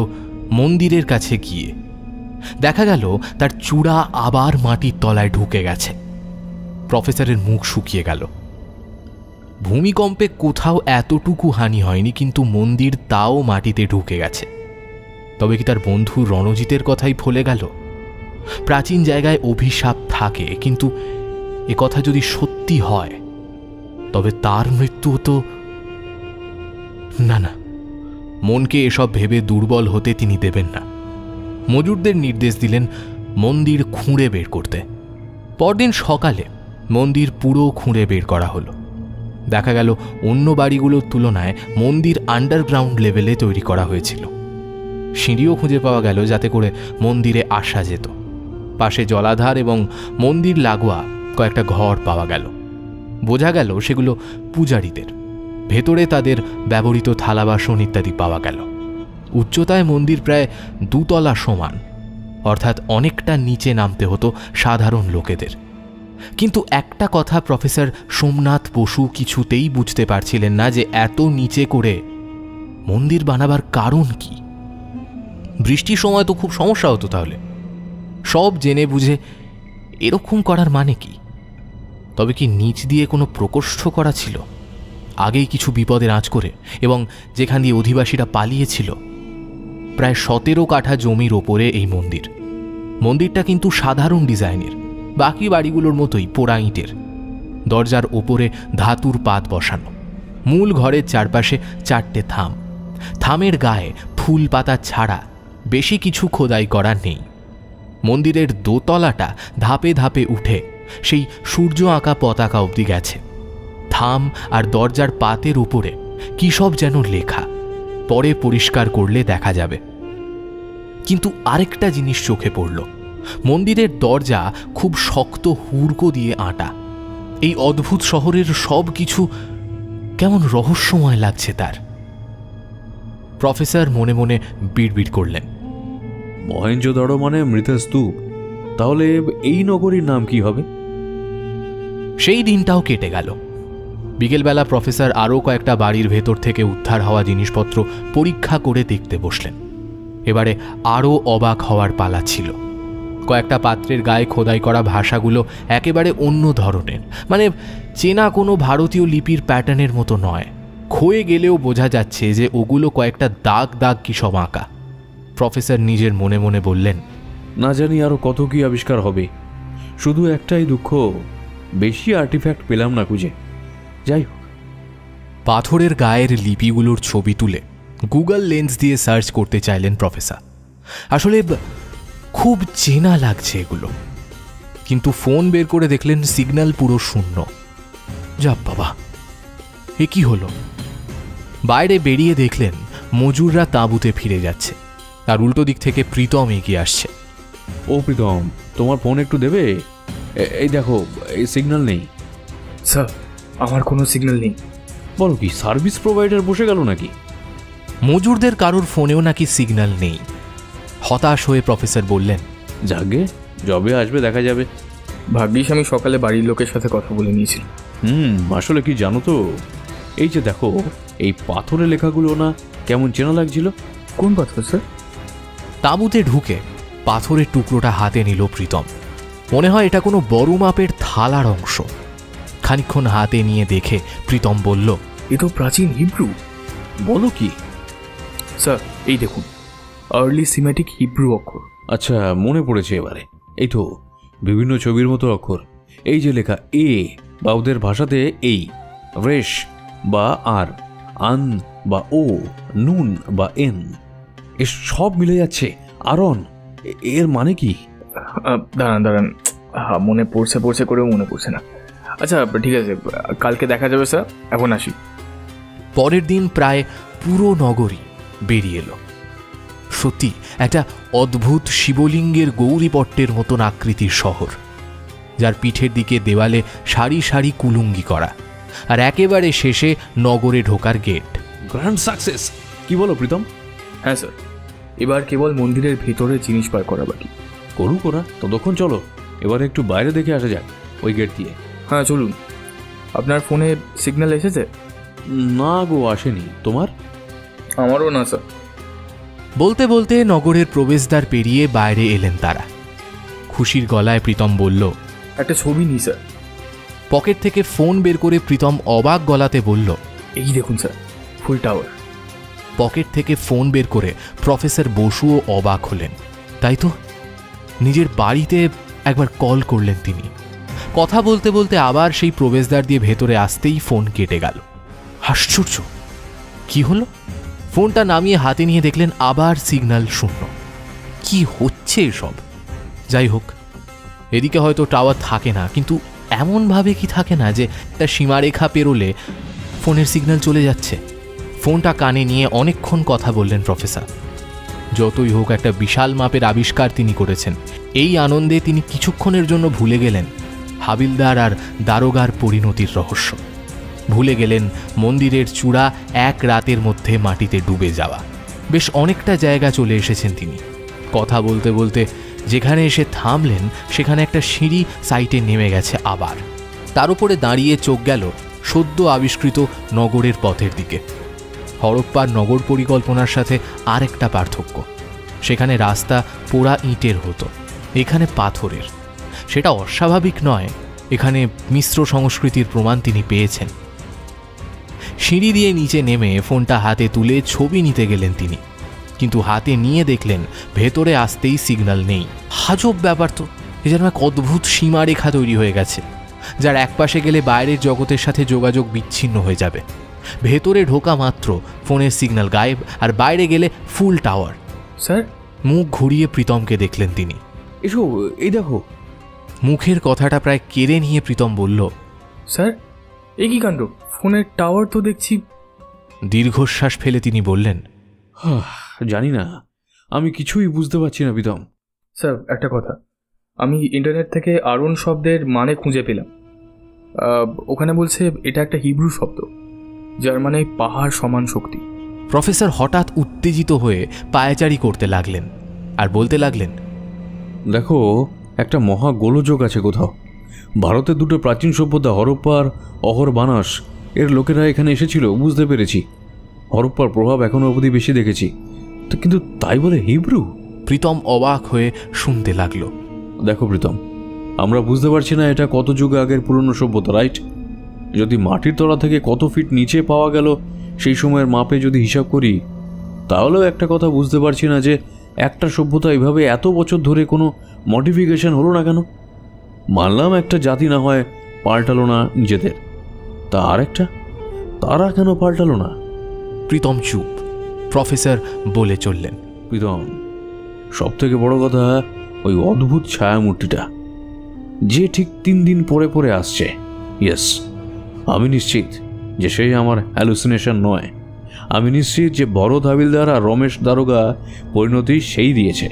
মন্দিরের কাছে গিয়ে। দেখা গেল তার চূড়া আবার মাটির তলায় ঢুকে গেছে। প্রফেসরের মুখ শুকিয়ে গেল। ভূমিকম্পে কোথাও এতটুকু হানি হয়নি, কিন্তু মন্দির তাও মাটিতে ঢুকে গেছে। তবে কি তার বন্ধু রণজিতের কথাই ফলে গেল? প্রাচীন জায়গায় অভিশাপ থাকে, কিন্তু এ কথা যদি সত্যি হয় তবে তার মৃত্যু হতো না। না, মনকে এসব ভেবে দুর্বল হতে তিনি দেবেন না। মজুরদের নির্দেশ দিলেন মন্দির খুঁড়ে বের করতে। পরদিন সকালে মন্দির পুরো খুঁড়ে বের করা হলো। দেখা গেল অন্য বাড়িগুলোর তুলনায় মন্দির আন্ডারগ্রাউন্ড লেভেলে তৈরি করা হয়েছিল। সিঁড়িও খুঁজে পাওয়া গেল যাতে করে মন্দিরে আসা যেত। পাশে জলাধার এবং মন্দির লাগোয়া কয়েকটা ঘর পাওয়া গেল। বোঝা গেল সেগুলো পূজারীদের। ভেতরে তাদের ব্যবহৃত থালা বাসন ইত্যাদি পাওয়া গেল। উচ্চতায় মন্দির প্রায় 2 তলা সমান, অর্থাৎ অনেকটা নিচে নামতে হতো সাধারণ লোকেদের। কিন্তু একটা কথা প্রফেসর সোমনাথ বসু কিছুতেই বুঝতে পারছিলেন না, যে এত নিচে করে মন্দির বানাবার কারণ কি। বৃষ্টির সময় তো খুব সমস্যা হতো। তাহলে সব জেনে বুঝে এরকম করার মানে কি? তবে কি নিচ দিয়ে কোনো প্রকোষ্ঠ করা ছিল আগেই কিছু বিপদের আঁচ করে, এবং যেখান দিয়ে অধিবাসীরা পালিয়েছিল? প্রায় 17 কাঠা জমির ওপরে এই মন্দির। মন্দিরটা কিন্তু সাধারণ ডিজাইনের, বাকি বাড়িগুলোর মতোই পোড়া ইটের। দরজার ওপরে ধাতুর পাত বসানো। মূল ঘরের চারপাশে 4টে থাম। থামের গায়ে ফুল পাতা ছাড়া বেশি কিছু খোদাই করা নেই। মন্দিরের দোতলাটা ধাপে ধাপে উঠে সেই সূর্য আঁকা পতাকা অবধি গেছে। থাম আর দরজার পাতের উপরে কি সব যেন লেখা, পরে পরিষ্কার করলে দেখা যাবে। কিন্তু আরেকটা জিনিস চোখে পড়ল। মন্দিরের দরজা খুব শক্ত হুড়কো দিয়ে আঁটা। এই অদ্ভুত শহরের সব কিছু কেমন রহস্যময় লাগছে তার। প্রফেসর মনে মনে বিড়বিড় করলেন, মহেঞ্জোদারো মানে মৃতের স্তূপ। তাহলে এই নগরীর নাম কি হবে? সেই দিনটাও কেটে গেল। বিকেলবেলা প্রফেসর আরও কয়েকটা বাড়ির ভেতর থেকে উদ্ধার হওয়া জিনিসপত্র পরীক্ষা করে দেখতে বসলেন। এবারে আরও অবাক হওয়ার পালা ছিল। কয়েকটা পাত্রের গায়ে খোদাই করা ভাষাগুলো একেবারে অন্য ধরনের, মানে চেনা কোনো ভারতীয় লিপির প্যাটার্নের মতো নয়। ক্ষয়ে গেলেও বোঝা যাচ্ছে যে ওগুলো কয়েকটা দাগ দাগ কি সব আঁকা। প্রফেসর নিজের মনে মনে বললেন, না জানি আরো কত কি আবিষ্কার হবে। শুধু একটাই দুঃখ, বেশি আর্টিফ্যাক্ট পেলাম না খুঁজে। যাই হোক। পাথরের গায়ের লিপিগুলোর ছবি তুলে গুগল লেন্স দিয়ে সার্চ করতে চাইলেন প্রফেসর। আসলে খুব চেনা লাগছে এগুলো, কিন্তু ফোন বের করে দেখলেন সিগন্যাল পুরো শূন্য। যা বাবা, এ কি হলো? বাইরে বেরিয়ে দেখলেন মজুররা তাঁবুতে ফিরে যাচ্ছে, আর উল্টো দিক থেকে প্রীতম এগিয়ে আসছে। ও প্রীতম, তোমার ফোন একটু দেবে? এই দেখো, এই সিগন্যাল নেই। স্যার, আমার কোনো সিগন্যাল নেই। বলো কি, সার্ভিস প্রোভাইডার বসে গেল নাকি? মজুরদের কারোর ফোনেও নাকি সিগন্যাল নেই। হতাশ হয়ে প্রফেসর বললেন, যাগে, যবে আসবে দেখা যাবে। ভাগ্যিস আমি সকালে বাড়ির লোকের সাথে কথা বলে নিয়েছিলাম। আসলে কি জানো তো, এই যে দেখো, এই পাথরের লেখাগুলো না কেমন চেনা লাগছিল। কোন পাথর স্যার? তাঁবুতে ঢুকে পাথরের টুকরোটা হাতে নিল প্রীতম। মনে হয় এটা কোনো বড় মাপের থালার অংশ। খানিকক্ষণ হাতে নিয়ে দেখে প্রীতম বলল, এ তো প্রাচীন হিব্রু। বলো কি? স্যার এই দেখুন, আর্লি সিমেটিক হিব্রু অক্ষর। আচ্ছা, মনে পড়েছে এবারে। এই তো বিভিন্ন ছবির মতো অক্ষর। এই যে লেখা এ, বা ওদের ভাষাতে এই, রেশ বা আর, আন বা ও, নুন বা এন, এ সব মিলে যাচ্ছে। আরন, এর মানে কি? দাঁড়ান, মনে পড়ছে করেও মনে পড়ছে না। আচ্ছা ঠিক আছে, কালকে দেখা যাবে স্যার, এখন আসি। পরের দিন প্রায় পুরো নগরী বেরিয়ে এলো। সত্যি একটা অদ্ভুত শিবলিঙ্গের গৌরীপট্টের মতন আকৃতির শহর, যার পিঠের দিকে দেওয়ালে সারি সারি কুলুঙ্গি করা, আর একেবারে শেষে নগরে ঢোকার গেট। গ্র্যান্ড সাকসেস, কি বলো প্রীতম? হ্যাঁ স্যার, এবার কেবল মন্দিরের ভিতরে জিনিস বার করা বাকি। করুক ওরা, ততক্ষণ চলো এবারে একটু বাইরে দেখে আসা যাক ওই গেট দিয়ে। হ্যাঁ চলুন। আপনার ফোনে সিগন্যাল এসেছে? না গো, আসেনি। তোমার? আমারও না স্যার। বলতে বলতে নগরের প্রবেশদ্বার পেরিয়ে বাইরে এলেন তারা। খুশির গলায় প্রীতম বলল, একটা ছবি নিই স্যার। পকেট থেকে ফোন বের করে প্রীতম অবাক গলাতে বলল, এই দেখুন স্যার, ফুল টাওয়ার। পকেট থেকে ফোন বের করে প্রফেসর বসুও অবাক হলেন। তাই তো, নিজের বাড়িতে একবার কল করলেন তিনি। কথা বলতে বলতে আবার সেই প্রবেশদ্বার দিয়ে ভেতরে আসতেই ফোন কেটে গেল। আশ্চর্য, কি হলো? ফোনটা নামিয়ে হাতে নিয়ে দেখলেন আবার সিগন্যাল শূন্য। কি হচ্ছে এসব? যাই হোক, এদিকে হয়তো টাওয়ার থাকে না, কিন্তু এমনভাবে কি থাকে না যে তার সীমারেখা পেরোলে ফোনের সিগন্যাল চলে যাচ্ছে? ফোনটা কানে নিয়ে অনেকক্ষণ কথা বললেন প্রফেসর। যতই হোক, একটা বিশাল মাপের আবিষ্কার তিনি করেছেন। এই আনন্দে তিনি কিছুক্ষণের জন্য ভুলে গেলেন হাবিলদার আর দারোগার পরিণতির রহস্য। ভুলে গেলেন মন্দিরের চূড়া এক রাতের মধ্যে মাটিতে ডুবে যাওয়া। বেশ অনেকটা জায়গা চলে এসেছেন তিনি। কথা বলতে বলতে যেখানে এসে থামলেন সেখানে একটা সিঁড়ি সাইটে নেমে গেছে আবার। তার উপরে দাঁড়িয়ে চোখ গেল সদ্য আবিষ্কৃত নগরের পথের দিকে। হরপ্পার নগর পরিকল্পনার সাথে আর একটা পার্থক্য, সেখানে রাস্তা পোড়া ইটের হতো, এখানে পাথরের। সেটা অস্বাভাবিক নয়, এখানে মিশ্র সংস্কৃতির প্রমাণ তিনি পেয়েছেন। সিঁড়ি দিয়ে নিচে নেমে ফোনটা হাতে তুলে ছবি নিতে গেলেন তিনি, কিন্তু হাতে নিয়ে দেখলেন ভেতরে আসতেই সিগন্যাল নেই। হাজব ব্যাপার তো, এ যেন এক অদ্ভুত সীমারেখা তৈরি হয়ে গেছে, যার একপাশে গেলে বাইরের জগতের সাথে যোগাযোগ বিচ্ছিন্ন হয়ে যাবে। ভেতরে ঢোকা মাত্র ফোনের সিগন্যাল গায়েব, আর বাইরে গেলে ফুল টাওয়ার। স্যার, মুখ ঘুরিয়ে প্রীতমকে দেখলেন তিনি। এসো, এই দেখো। মুখের কথাটা প্রায় কেড়ে নিয়ে প্রীতম বলল, স্যার এ কি কাণ্ড, ফোনের টাওয়ার তো দেখছি। দীর্ঘশ্বাস ফেলে তিনি বললেন, জানি না, আমি কিছুই বুঝতে পারছি না প্রীতম। স্যার একটা কথা, আমি ইন্টারনেট থেকে আরন শব্দের মানে খুঁজে পেলাম। ওখানে বলছে এটা একটা হিব্রু শব্দ, যার মানে পাহাড় সমান শক্তি। প্রফেসর হঠাৎ উত্তেজিত হয়ে পায়চারি করতে লাগলেন আর বলতে লাগলেন, দেখো, একটা মহা গোলযোগ আছে কোথাও। ভারতের দুটো প্রাচীন সভ্যতা হরপ্পা আর অহরবানাস এর লোকেরা এখানে এসেছিল, বুঝতে পেরেছি। হরপ্পার প্রভাব এখনো অবধি বেশি দেখেছি, তো কিন্তু তাই বলে হিব্রু? প্রীতম অবাক হয়ে শুনতে লাগলো। দেখো প্রীতম, আমরা বুঝতে পারছি না এটা কত যুগ আগের পুরনো সভ্যতা, রাইট? যদি মাটির তলা থেকে কত ফিট নিচে পাওয়া গেল সেই সময়ের মাপে যদি হিসাব করি, তাহলেও একটা কথা বুঝতে পারছি না যে একটা সভ্যতা এভাবে এত বছর ধরে কোনো মডিফিকেশন হলো না কেন। মানলাম একটা জাতি না হয় পাল্টালো না নিজেদের, তা আর একটা, তারা কেন পাল্টালো না? প্রীতম চুপ। প্রফেসর বলে চললেন, প্রীতম, সব থেকে বড় কথা ওই অদ্ভুত ছায়ামূর্তিটা যে ঠিক 3 দিন পরে পরে আসছে। ইয়েস, আমি নিশ্চিত যে সেই আমার হ্যালুসিনেশন নয়। আমি নিশ্চিত যে বড় হাবিলদার আর রমেশ দারোগা পরিণতি সেই দিয়েছে।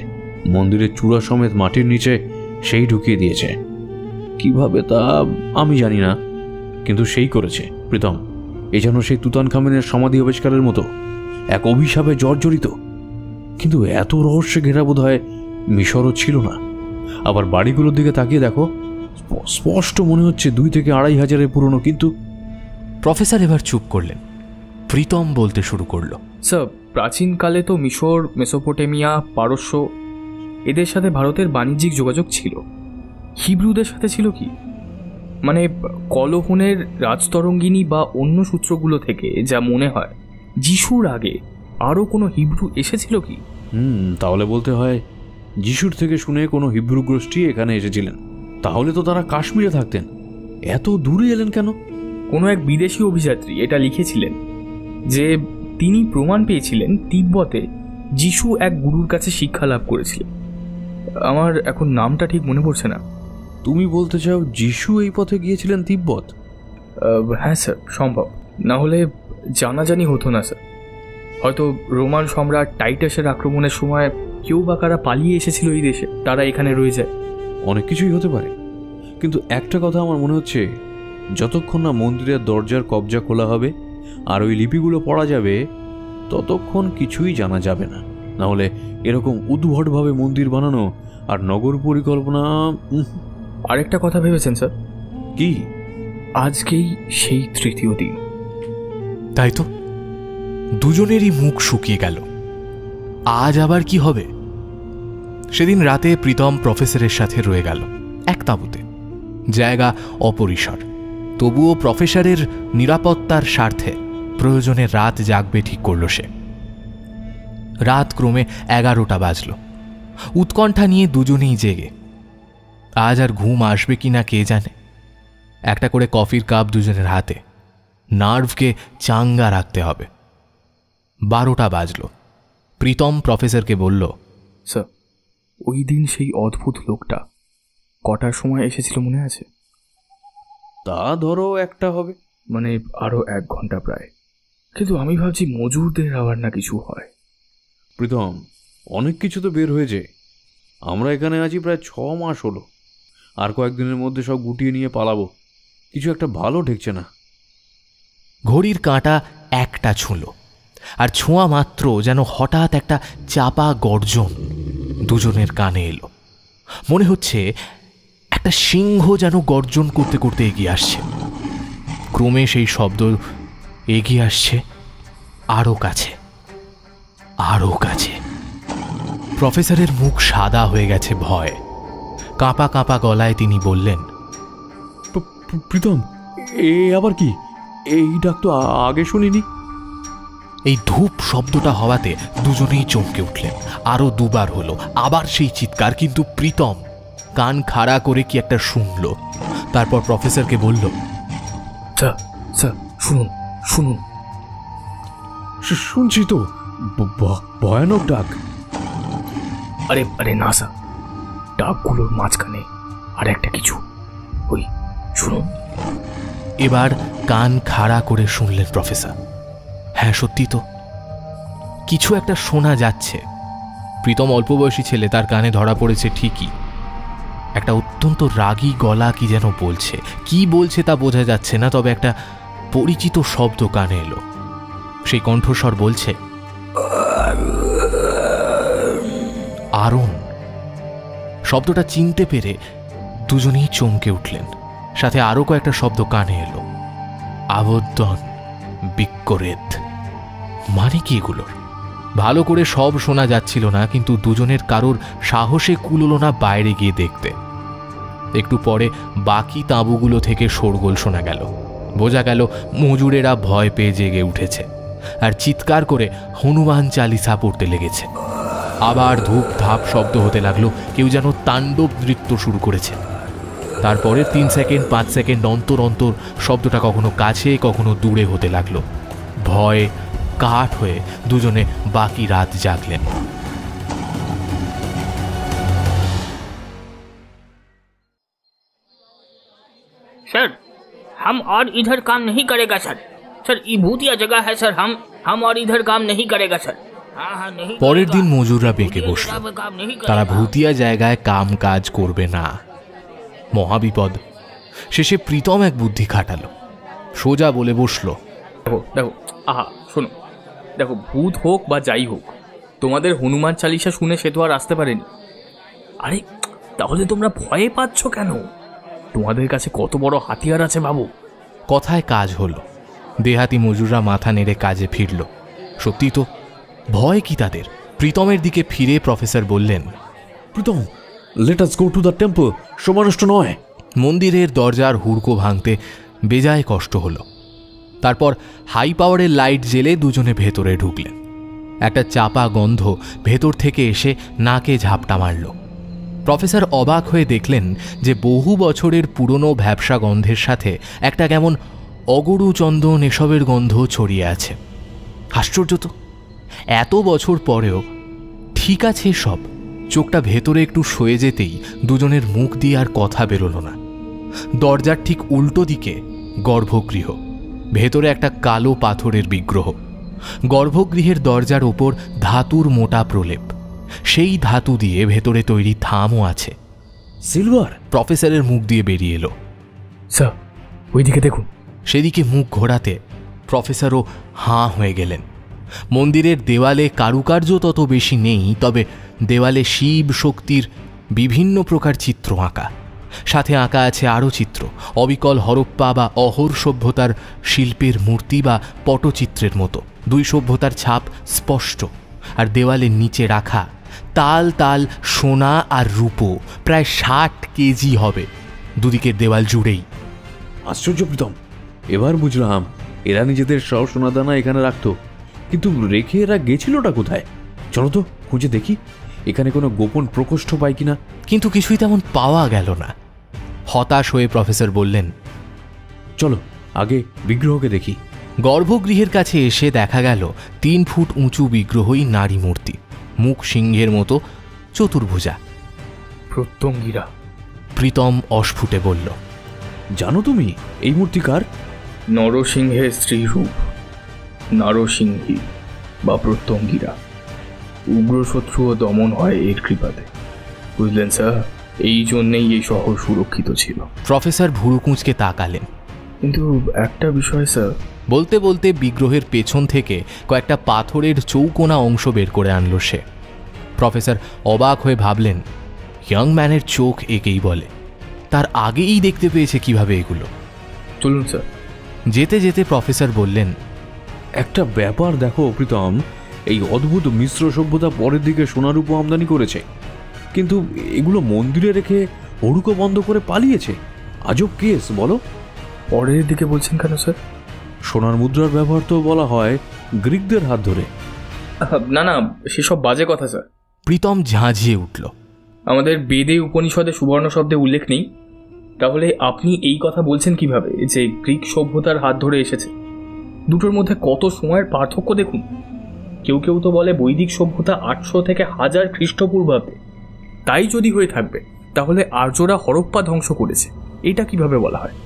মন্দিরের চূড়া সমেত মাটির নিচে সেই ঢুকিয়ে দিয়েছে। কিভাবে তা আমি জানি না, কিন্তু সেই করেছে। প্রীতম, এ যেন সেই তুতানখামেনের সমাধি আবিষ্কারের মতো এক অভিশাপে জর্জরিত। কিন্তু এত রহস্যে ঘেরা বোধ হয় মিশরও ছিল না। আবার বাড়িগুলোর দিকে তাকিয়ে দেখো, স্পষ্ট মনে হচ্ছে 2 থেকে 2.5 হাজারের পুরনো। কিন্তু প্রফেসর এবার চুপ করলেন। প্রীতম বলতে শুরু করলো, স্যার প্রাচীনকালে তো মিশর, মেসোপটেমিয়া, পারস্য এদের সাথে ভারতের বাণিজ্যিক যোগাযোগ ছিল। হিব্রুদের সাথে ছিল কি? মানে কলহনের রাজতরঙ্গিনী বা অন্য সূত্রগুলো থেকে যা মনে হয় যিশুর আগে আরও কোনো হিব্রু এসেছিল কি? তাহলে বলতে হয় যিশুর থেকে শুনে কোনো হিব্রু গোষ্ঠী এখানে এসেছিলেন। তাহলে তো তারা কাশ্মীরে থাকতেন, এত দূরে এলেন কেন? কোনো এক বিদেশি অভিযাত্রী এটা লিখেছিলেন যে তিনি প্রমাণ পেয়েছিলেন তিব্বতে যিশু এক গুরুর কাছে শিক্ষা লাভ করেছিলেন। আমার এখন নামটা ঠিক মনে পড়ছে না। তুমি বলতে চাও যিশু এই পথে গিয়েছিলেন তিব্বত? হ্যাঁ স্যার, সম্ভব। না হলে জানাজানি হতো না স্যার। হয়তো রোমান সম্রাট টাইটাসের আক্রমণের সময় কেউ বা কারা পালিয়ে এসেছিল এই দেশে, তারা এখানে রয়ে যায়। অনেক কিছুই হতে পারে, কিন্তু একটা কথা আমার মনে হচ্ছে, যতক্ষণ না মন্দিরের দরজার কবজা খোলা হবে আর ওই লিপিগুলো পড়া যাবে ততক্ষণ কিছুই জানা যাবে না। নাহলে এরকম উদ্ভটভাবে মন্দির বানানো আর নগর পরিকল্পনা। আরেকটা কথা ভেবেছেন স্যার? কি? আজকেই সেই তৃতীয় দিন। তাই তো, দুজনেরই মুখ শুকিয়ে গেল। আজ আবার কি হবে? সেদিন রাতে প্রীতম প্রফেসরের সাথে রয়ে গেল এক তাঁবুতে। জায়গা অপরিসর, তবুও প্রফেসরের নিরাপত্তার স্বার্থে প্রয়োজনে রাত জাগবে ঠিক করল সে। রাত ক্রমে 11টা বাজল। উৎকণ্ঠা নিয়ে দুজনেই জেগে। আজ আর ঘুম আসবে কিনা কে জানে। একটা করে কফির কাপ দুজনের হাতে, নার্ভকে চাঙ্গা রাখতে হবে। 12টা বাজল। প্রীতম প্রফেসরকে বলল, স্যার, ওই দিন সেই অদ্ভুত লোকটা কটার সময় এসেছিল মনে আছে? তা ধরো একটা হবে, মানে আরও 1 ঘন্টা প্রায়। কিন্তু আমি ভাবছি মজুরদের আবার না কিছু হয়। প্রীতম, অনেক কিছু তো বের হয়েছে। আমরা এখানে আছি প্রায় 6 মাস হলো, আর কয়েকদিনের মধ্যে সব গুটিয়ে নিয়ে পালাবো। কিছু একটা ভালো ঠেকছে না। ঘড়ির কাঁটা 1টা ছুঁল, আর ছোঁয়া মাত্র যেন হঠাৎ একটা চাপা গর্জন দুজনের কানে এলো। মনে হচ্ছে একটা সিংহ যেন গর্জন করতে করতে এগিয়ে আসছে। ক্রমে সেই শব্দ এগিয়ে আসছে আরও কাছে, আরও কাছে। প্রফেসরের মুখ সাদা হয়ে গেছে ভয়। কাঁপা কাঁপা গলায় তিনি বললেন, প্রীতম, এ আবার কি? এই ডাক তো আগে শুনিনি। এই ধূপ শব্দটা হওয়াতে দুজনেই চমকে উঠলেন। আরও 2বার হলো, আবার সেই চিৎকার, কিন্তু প্রীতম কান খাড়া করে কি একটা শুনল। তারপর প্রফেসরকে বলল, স্যার, স্যার, শুনুন শুনুন। শুনছি তো, ভয়ানক ডাক। আরে আরে না স্যার, ডাকগুলোর মাঝখানে আর একটা কিছু। ওই শুনুন। এবার কান খাড়া করে শুনলেন প্রফেসর। হ্যাঁ, সত্যি তো, কিছু একটা শোনা যাচ্ছে। প্রীতম অল্প বয়সী ছেলে, তার কানে ধরা পড়েছে ঠিকই। একটা অত্যন্ত রাগী গলা কি যেন বলছে। কি বলছে তা বোঝা যাচ্ছে না, তবে একটা পরিচিত শব্দ কানে এলো। সেই কণ্ঠস্বর বলছে, আরণ। শব্দটা চিনতে পেরে দুজনেই চমকে উঠলেন। সাথে আরও কয়েকটা শব্দ কানে এলো, আবদ্ধন, বিক্করেত। মানে কি এগুলোর? ভালো করে সব শোনা যাচ্ছিল না, কিন্তু দুজনের কারোর সাহসে কুলোলো না বাইরে গিয়ে দেখতে। একটু পরে বাকি তাঁবুগুলো থেকে শোরগোল শোনা গেল। বোঝা গেল মজুরেরা ভয় পেয়ে জেগে উঠেছে আর চিৎকার করে হনুমান চালিসা পড়তে লেগেছে। আবার ধূপ ধাপ শব্দ হতে লাগলো, কেউ যেন তাণ্ডব নৃত্য শুরু করেছে। তারপরে 3 সেকেন্ড 5 সেকেন্ড অন্তর অন্তর শব্দটা কখনো কাছে কখনো দূরে হতে লাগলো। ভয়ে কাঠ হয়ে দুজনে বাকি রাত জাগলেন। सर, हम और इधर काम नहीं करेगा सर। सर, ये भूतिया जगह है सर। हम और इधर काम नहीं करेगा सर। हाँ हाँ नहीं। পরের দিন মজুররা বেঁকে বসল। তারা ভূতিয়া জায়গায় কাম কাজ করবে না। মহাবিপদ। শেষে প্রীতম এক বুদ্ধি খাটালো, সোজা বলে বসলো, দেখো দেখো, আহা শোনো, দেখো, ভূত হোক বা যাই হোক, তোমাদের হনুমান চালিসা শুনে সে তো আর আসতে পারেনি। আরে তাহলে তোমরা ভয়ে পাচ্ছ কেন? তোমাদের কাছে কত বড় হাতিয়ার আছে বাবু। কথায় কাজ হলো। দেহাতি মজুররা মাথা নেড়ে কাজে ফিরল। সত্যি তো, ভয় কি তাদের? প্রীতমের দিকে ফিরে প্রফেসর বললেন, Pritam, let us go to the temple. সময় নষ্ট নয়। মন্দিরের দরজার হুড়কো ভাঙতে বেজায় কষ্ট হলো। তারপর হাই পাওয়ারের লাইট জেলে দুজনে ভেতরে ঢুকলেন। একটা চাপা গন্ধ ভেতর থেকে এসে নাকে ঝাপটা মারল। প্রফেসর অবাক হয়ে দেখলেন যে বহু বছরের পুরনো ভ্যাপসা গন্ধের সাথে একটা কেমন অগরু চন্দন এসবের গন্ধ ছড়িয়ে আছে। আশ্চর্য তো, এত বছর পরেও ঠিক আছে সব। চোখটা ভেতরে একটু সয়ে যেতেই দুজনের মুখ দিয়ে আর কথা বেরোলো না। দরজার ঠিক উল্টো দিকে গর্ভগৃহ, ভেতরে একটা কালো পাথরের বিগ্রহ। গর্ভগৃহের দরজার ওপর ধাতুর মোটা প্রলেপ, সেই ধাতু দিয়ে ভেতরে তৈরি থামও আছে। সিলভার? প্রফেসরের মুখ দিয়ে বেরিয়ে এলো। স্যার ওইদিকে দেখুন। সেদিকে মুখ ঘোরাতে প্রফেসরও হাঁ হয়ে গেলেন। মন্দিরের দেওয়ালে কারুকার্য তত বেশি নেই, তবে দেওয়ালে শিব শক্তির বিভিন্ন প্রকার চিত্র আঁকা। সাথে আঁকা আছে আরও চিত্র, অবিকল হরপ্পা বা অহোর সভ্যতার শিল্পের মূর্তি বা পটচিত্রের মতো। দুই সভ্যতার ছাপ স্পষ্ট। আর দেওয়ালের নিচে রাখা তাল তাল সোনা আর রূপো প্রায় 60 কেজি হবে দুদিকের দেওয়াল জুড়েই। আশ্চর্য প্রীতম, এবার বুঝলাম এরা নিজেদের সব সোনাদানা এখানে রাখতো, কিন্তু রেখে এরা গেছিলটা কোথায়? চলো তো খুঁজে দেখি এখানে কোনো গোপন প্রকোষ্ঠ পাই কিনা। কিন্তু কিছুই তেমন পাওয়া গেল না। হতাশ হয়ে প্রফেসর বললেন, চলো আগে বিগ্রহকে দেখি। গর্ভগৃহের কাছে এসে দেখা গেল 3 ফুট উঁচু বিগ্রহই নারী মূর্তি, মুখ সিংহের মতো, চতুর্ভুজা। প্রত্যঙ্গীরা। প্রীতম অস্ফুটে বলল, জানো তুমি এই মূর্তি কার? নরসিংহের স্ত্রীরূপ নারসিংহী বা প্রত্যঙ্গীরা। উগ্রশত্রুও দমন হয় এর কৃপাতে, বুঝলেন স্যার। এই জন্যেই এই শহর সুরক্ষিত ছিল। প্রফেসর ভুরু কুঁচকে তাকালেন। কিন্তু একটা বিষয় স্যার। বলতে বলতে বিগ্রহের পেছন থেকে কয়েকটা পাথরের চৌকোনা অংশ বের করে আনল সে। প্রফেসর অবাক হয়ে ভাবলেন, ইয়াং ম্যানের চোখ একেই বলে। তার আগেই দেখতে পেয়েছে কিভাবে এগুলো। চলুন স্যার। যেতে যেতে প্রফেসর বললেন, একটা ব্যাপার দেখো প্রীতম, এই অদ্ভুত মিশ্র সভ্যতা পরের দিকে সোনার উপর আমদানি করেছে, কিন্তু এগুলো মন্দিরে রেখে হড়ুকো বন্ধ করে পালিয়েছে। আজব কেস বলো। পরের দিকে বলছেন কেন স্যার? সোনার মুদ্রার ব্যবহার তো বলা হয় গ্রিকদের হাত ধরে। না না, সেসব বাজে কথা স্যার। প্রীতম ঝাঁঝিয়ে উঠল। আমাদের বেদে উপনিষদে সুবর্ণ শব্দে উল্লেখ নেই, তাহলে আপনি এই কথা বলছেন কিভাবে যে গ্রিক সভ্যতার হাত ধরে এসেছে? দুটোর মধ্যে কত সময়ের পার্থক্য দেখুন। কেউ কেউ তো বলে বৈদিক সভ্যতা 800 থেকে 1000 খ্রিস্টপূর্বাব্দে। তাই যদি হয়ে থাকবে তাহলে আর্যরা হরপ্পা ধ্বংস করেছে, এটা কিভাবে বলা হয়?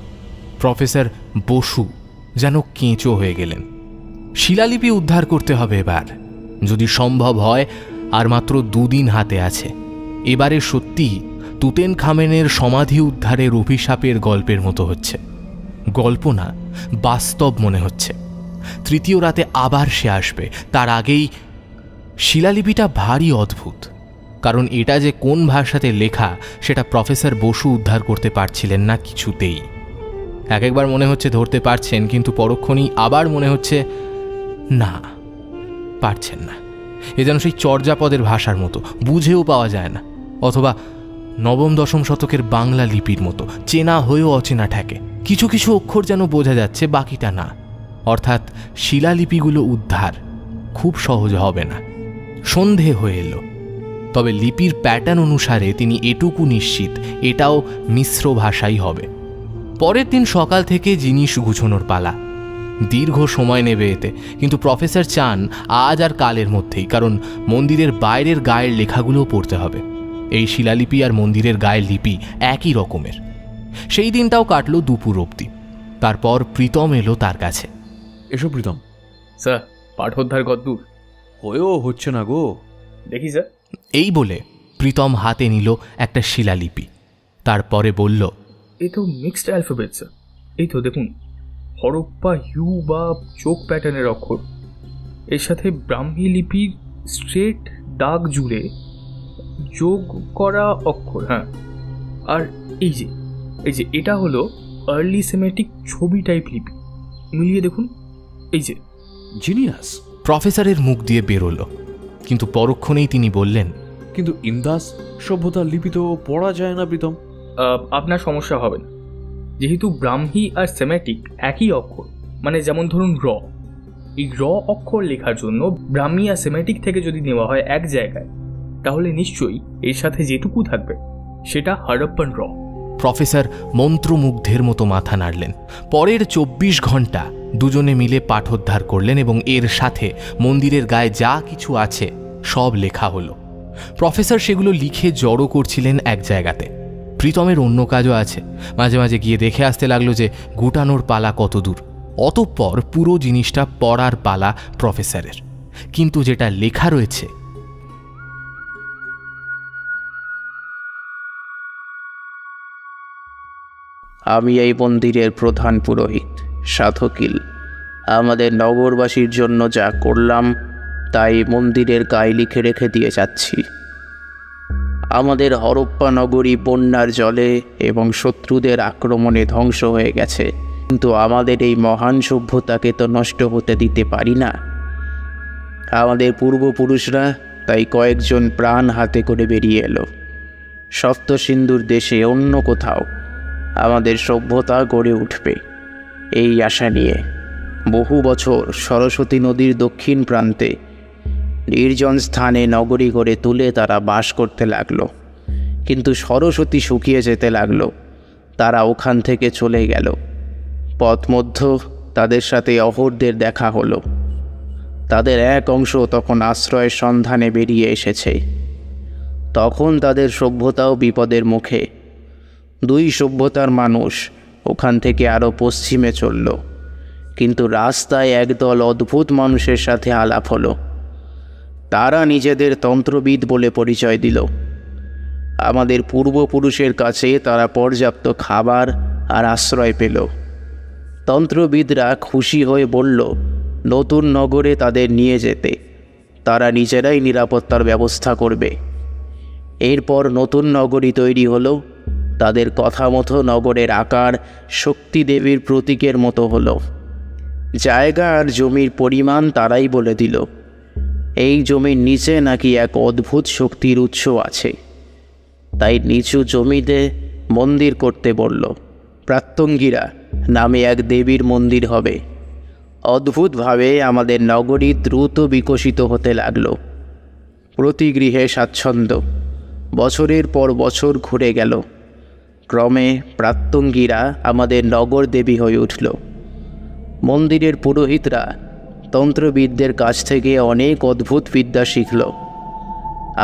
প্রফেসর বসু যেন কেঁচো হয়ে গেলেন। শিলালিপি উদ্ধার করতে হবে এবার, যদি সম্ভব হয়। আর মাত্র 2 দিন হাতে আছে। এবারে সত্যি তুতেনখামেনের সমাধি উদ্ধারের অভিশাপের গল্পের মতো হচ্ছে। গল্প না, বাস্তব মনে হচ্ছে। তৃতীয় রাতে আবার সে আসবে, তার আগেই। শিলালিপিটা ভারী অদ্ভুত, কারণ এটা যে কোন ভাষাতে লেখা সেটা প্রফেসর বসু উদ্ধার করতে পারছিলেন না কিছুতেই। একবার মনে হচ্ছে ধরতে পারছেন, কিন্তু পরক্ষণেই আবার মনে হচ্ছে না, পারছেন না। এ যেন সেই চর্যাপদের ভাষার মতো, বুঝেও পাওয়া যায় না। অথবা 9ম-10ম শতকের বাংলা লিপির মতো, চেনা হয়েও অচেনা ঠেকে। কিছু কিছু অক্ষর যেন বোঝা যাচ্ছে, বাকিটা না। অর্থাৎ শিলালিপিগুলো উদ্ধার খুব সহজ হবে না। সন্ধে হয়ে এলো, তবে লিপির প্যাটার্ন অনুসারে তিনি এটুকু নিশ্চিত এটাও মিশ্র ভাষাই হবে। পরের দিন সকাল থেকে জিনিস গুছোনোর পালা। দীর্ঘ সময় নেবে এতে, কিন্তু প্রফেসর চান আজ আর কালের মধ্যেই, কারণ মন্দিরের বাইরের গায়ের লেখাগুলোও পড়তে হবে। এই শিলালিপি আর মন্দিরের গায়ের লিপি একই রকমের। সেই দিনটাও কাটলো দুপুর অবধি। তারপর প্রীতম এলো তার কাছে। এসো প্রীতম। স্যার, পাঠোদ্ধার কতদূর? হয়েও হচ্ছে না গো। দেখি স্যার। এই বলে প্রীতম হাতে নিল একটা শিলালিপি। তারপরে বলল, এই তো মিক্সড অ্যালফাবেট স্যার। এই তো দেখুন, হরপ্পা ইউ বা চোখ প্যাটার্নের অক্ষর, এর সাথে ব্রাহ্মী লিপির স্ট্রেট দাগ জুড়ে যোগ করা অক্ষর। হ্যাঁ, আর এই যে এটা হলো আর্লি সেমেটিক ছবি টাইপ লিপি। মিলিয়ে দেখুন, এই যে। জিনিয়াস। প্রফেসরের মুখ দিয়ে বেরোলো, কিন্তু পরক্ষণেই তিনি বললেন, কিন্তু ইন্দাস সভ্যতার লিপি তো পড়া যায় না প্রীতম। আপনার সমস্যা হবে না, যেহেতু ব্রাহ্মী আর সেমেটিক একই অক্ষর, মানে যেমন ধরুন র, এই র অক্ষর লেখার জন্য ব্রাহ্মী আর সেমেটিক থেকে যদি নেওয়া হয় এক জায়গায়, তাহলে নিশ্চয়ই এর সাথে যেটুকু থাকবে সেটা হরপ্পান র। প্রফেসর মন্ত্রমুগ্ধের মতো মাথা নাড়লেন। পরের 24 ঘন্টা দুজনে মিলে পাঠোদ্ধার করলেন এবং এর সাথে মন্দিরের গায়ে যা কিছু আছে সব লেখা হলো। প্রফেসর সেগুলো লিখে জড়ো করছিলেন এক জায়গাতে। প্রীতমের অন্য কাজও আছে, মাঝে মাঝে গিয়ে দেখে আসতে লাগলো যে গোটানোর পালা কত দূর। অতঃপর পুরো জিনিসটা পড়ার পালা প্রফেসরের। কিন্তু যেটা লেখা রয়েছে, আমি এই মন্দিরের প্রধান পুরোহিত সাধকিল। আমাদের নগরবাসীর জন্য যা করলাম তাই মন্দিরের গায়ে লিখে রেখে দিয়ে যাচ্ছি। আমাদের হরপ্পা নগরী বন্যার জলে এবং শত্রুদের আক্রমণে ধ্বংস হয়ে গেছে, কিন্তু আমাদের এই মহান সভ্যতাকে তো নষ্ট হতে দিতে পারি না। আমাদের পূর্বপুরুষরা তাই কয়েকজন প্রাণ হাতে করে বেরিয়ে এলো। সপ্তসিন্ধুর দেশে অন্য কোথাও আমাদের সভ্যতা গড়ে উঠবে এই আশা নিয়ে বহু বছর সরস্বতী নদীর দক্ষিণ প্রান্তে নির্জন স্থানে নগরী গড়ে তুলে তারা বাস করতে লাগলো। কিন্তু সরস্বতী শুকিয়ে যেতে লাগলো, তারা ওখান থেকে চলে গেল। পথমধ্য তাদের সাথে অহরদের দেখা হলো। তাদের এক অংশ তখন আশ্রয়ের সন্ধানে বেরিয়ে এসেছে। তখন তাদের সভ্যতাও বিপদের মুখে। দুই সভ্যতার মানুষ ওখান থেকে আরও পশ্চিমে চলল, কিন্তু রাস্তায় একদল অদ্ভুত মানুষের সাথে আলাপ হলো। তারা নিজেদের তন্ত্রবিদ বলে পরিচয় দিল। আমাদের পূর্বপুরুষের কাছে তারা পর্যাপ্ত খাবার আর আশ্রয় পেল। তন্ত্রবিদরা খুশি হয়ে বলল নতুন নগরে তাদের নিয়ে যেতে, তারা নিজেরাই নিরাপত্তার ব্যবস্থা করবে। এরপর নতুন নগরী তৈরি হলো। তাদের কথা মতো নগরের আকার শক্তি দেবীর প্রতীকের মতো হলো। জায়গা আর জমির পরিমাণ তারাই বলে দিল। এই জমির নিচে নাকি এক অদ্ভুত শক্তির উৎস আছে, তাই নিচু জমিতে মন্দির করতে বলল। প্রাত্যঙ্গিরা নামে এক দেবীর মন্দির হবে। অদ্ভুতভাবে আমাদের নগরী দ্রুত বিকশিত হতে লাগলো। প্রতি গৃহে স্বাচ্ছন্দ্য। বছরের পর বছর ঘুরে গেল। ক্রমে প্রাত্যঙ্গিরা আমাদের নগর দেবী হয়ে উঠল। মন্দিরের পুরোহিতরা তন্ত্রবিদদের কাছ থেকে অনেক অদ্ভুত বিদ্যা শিখল।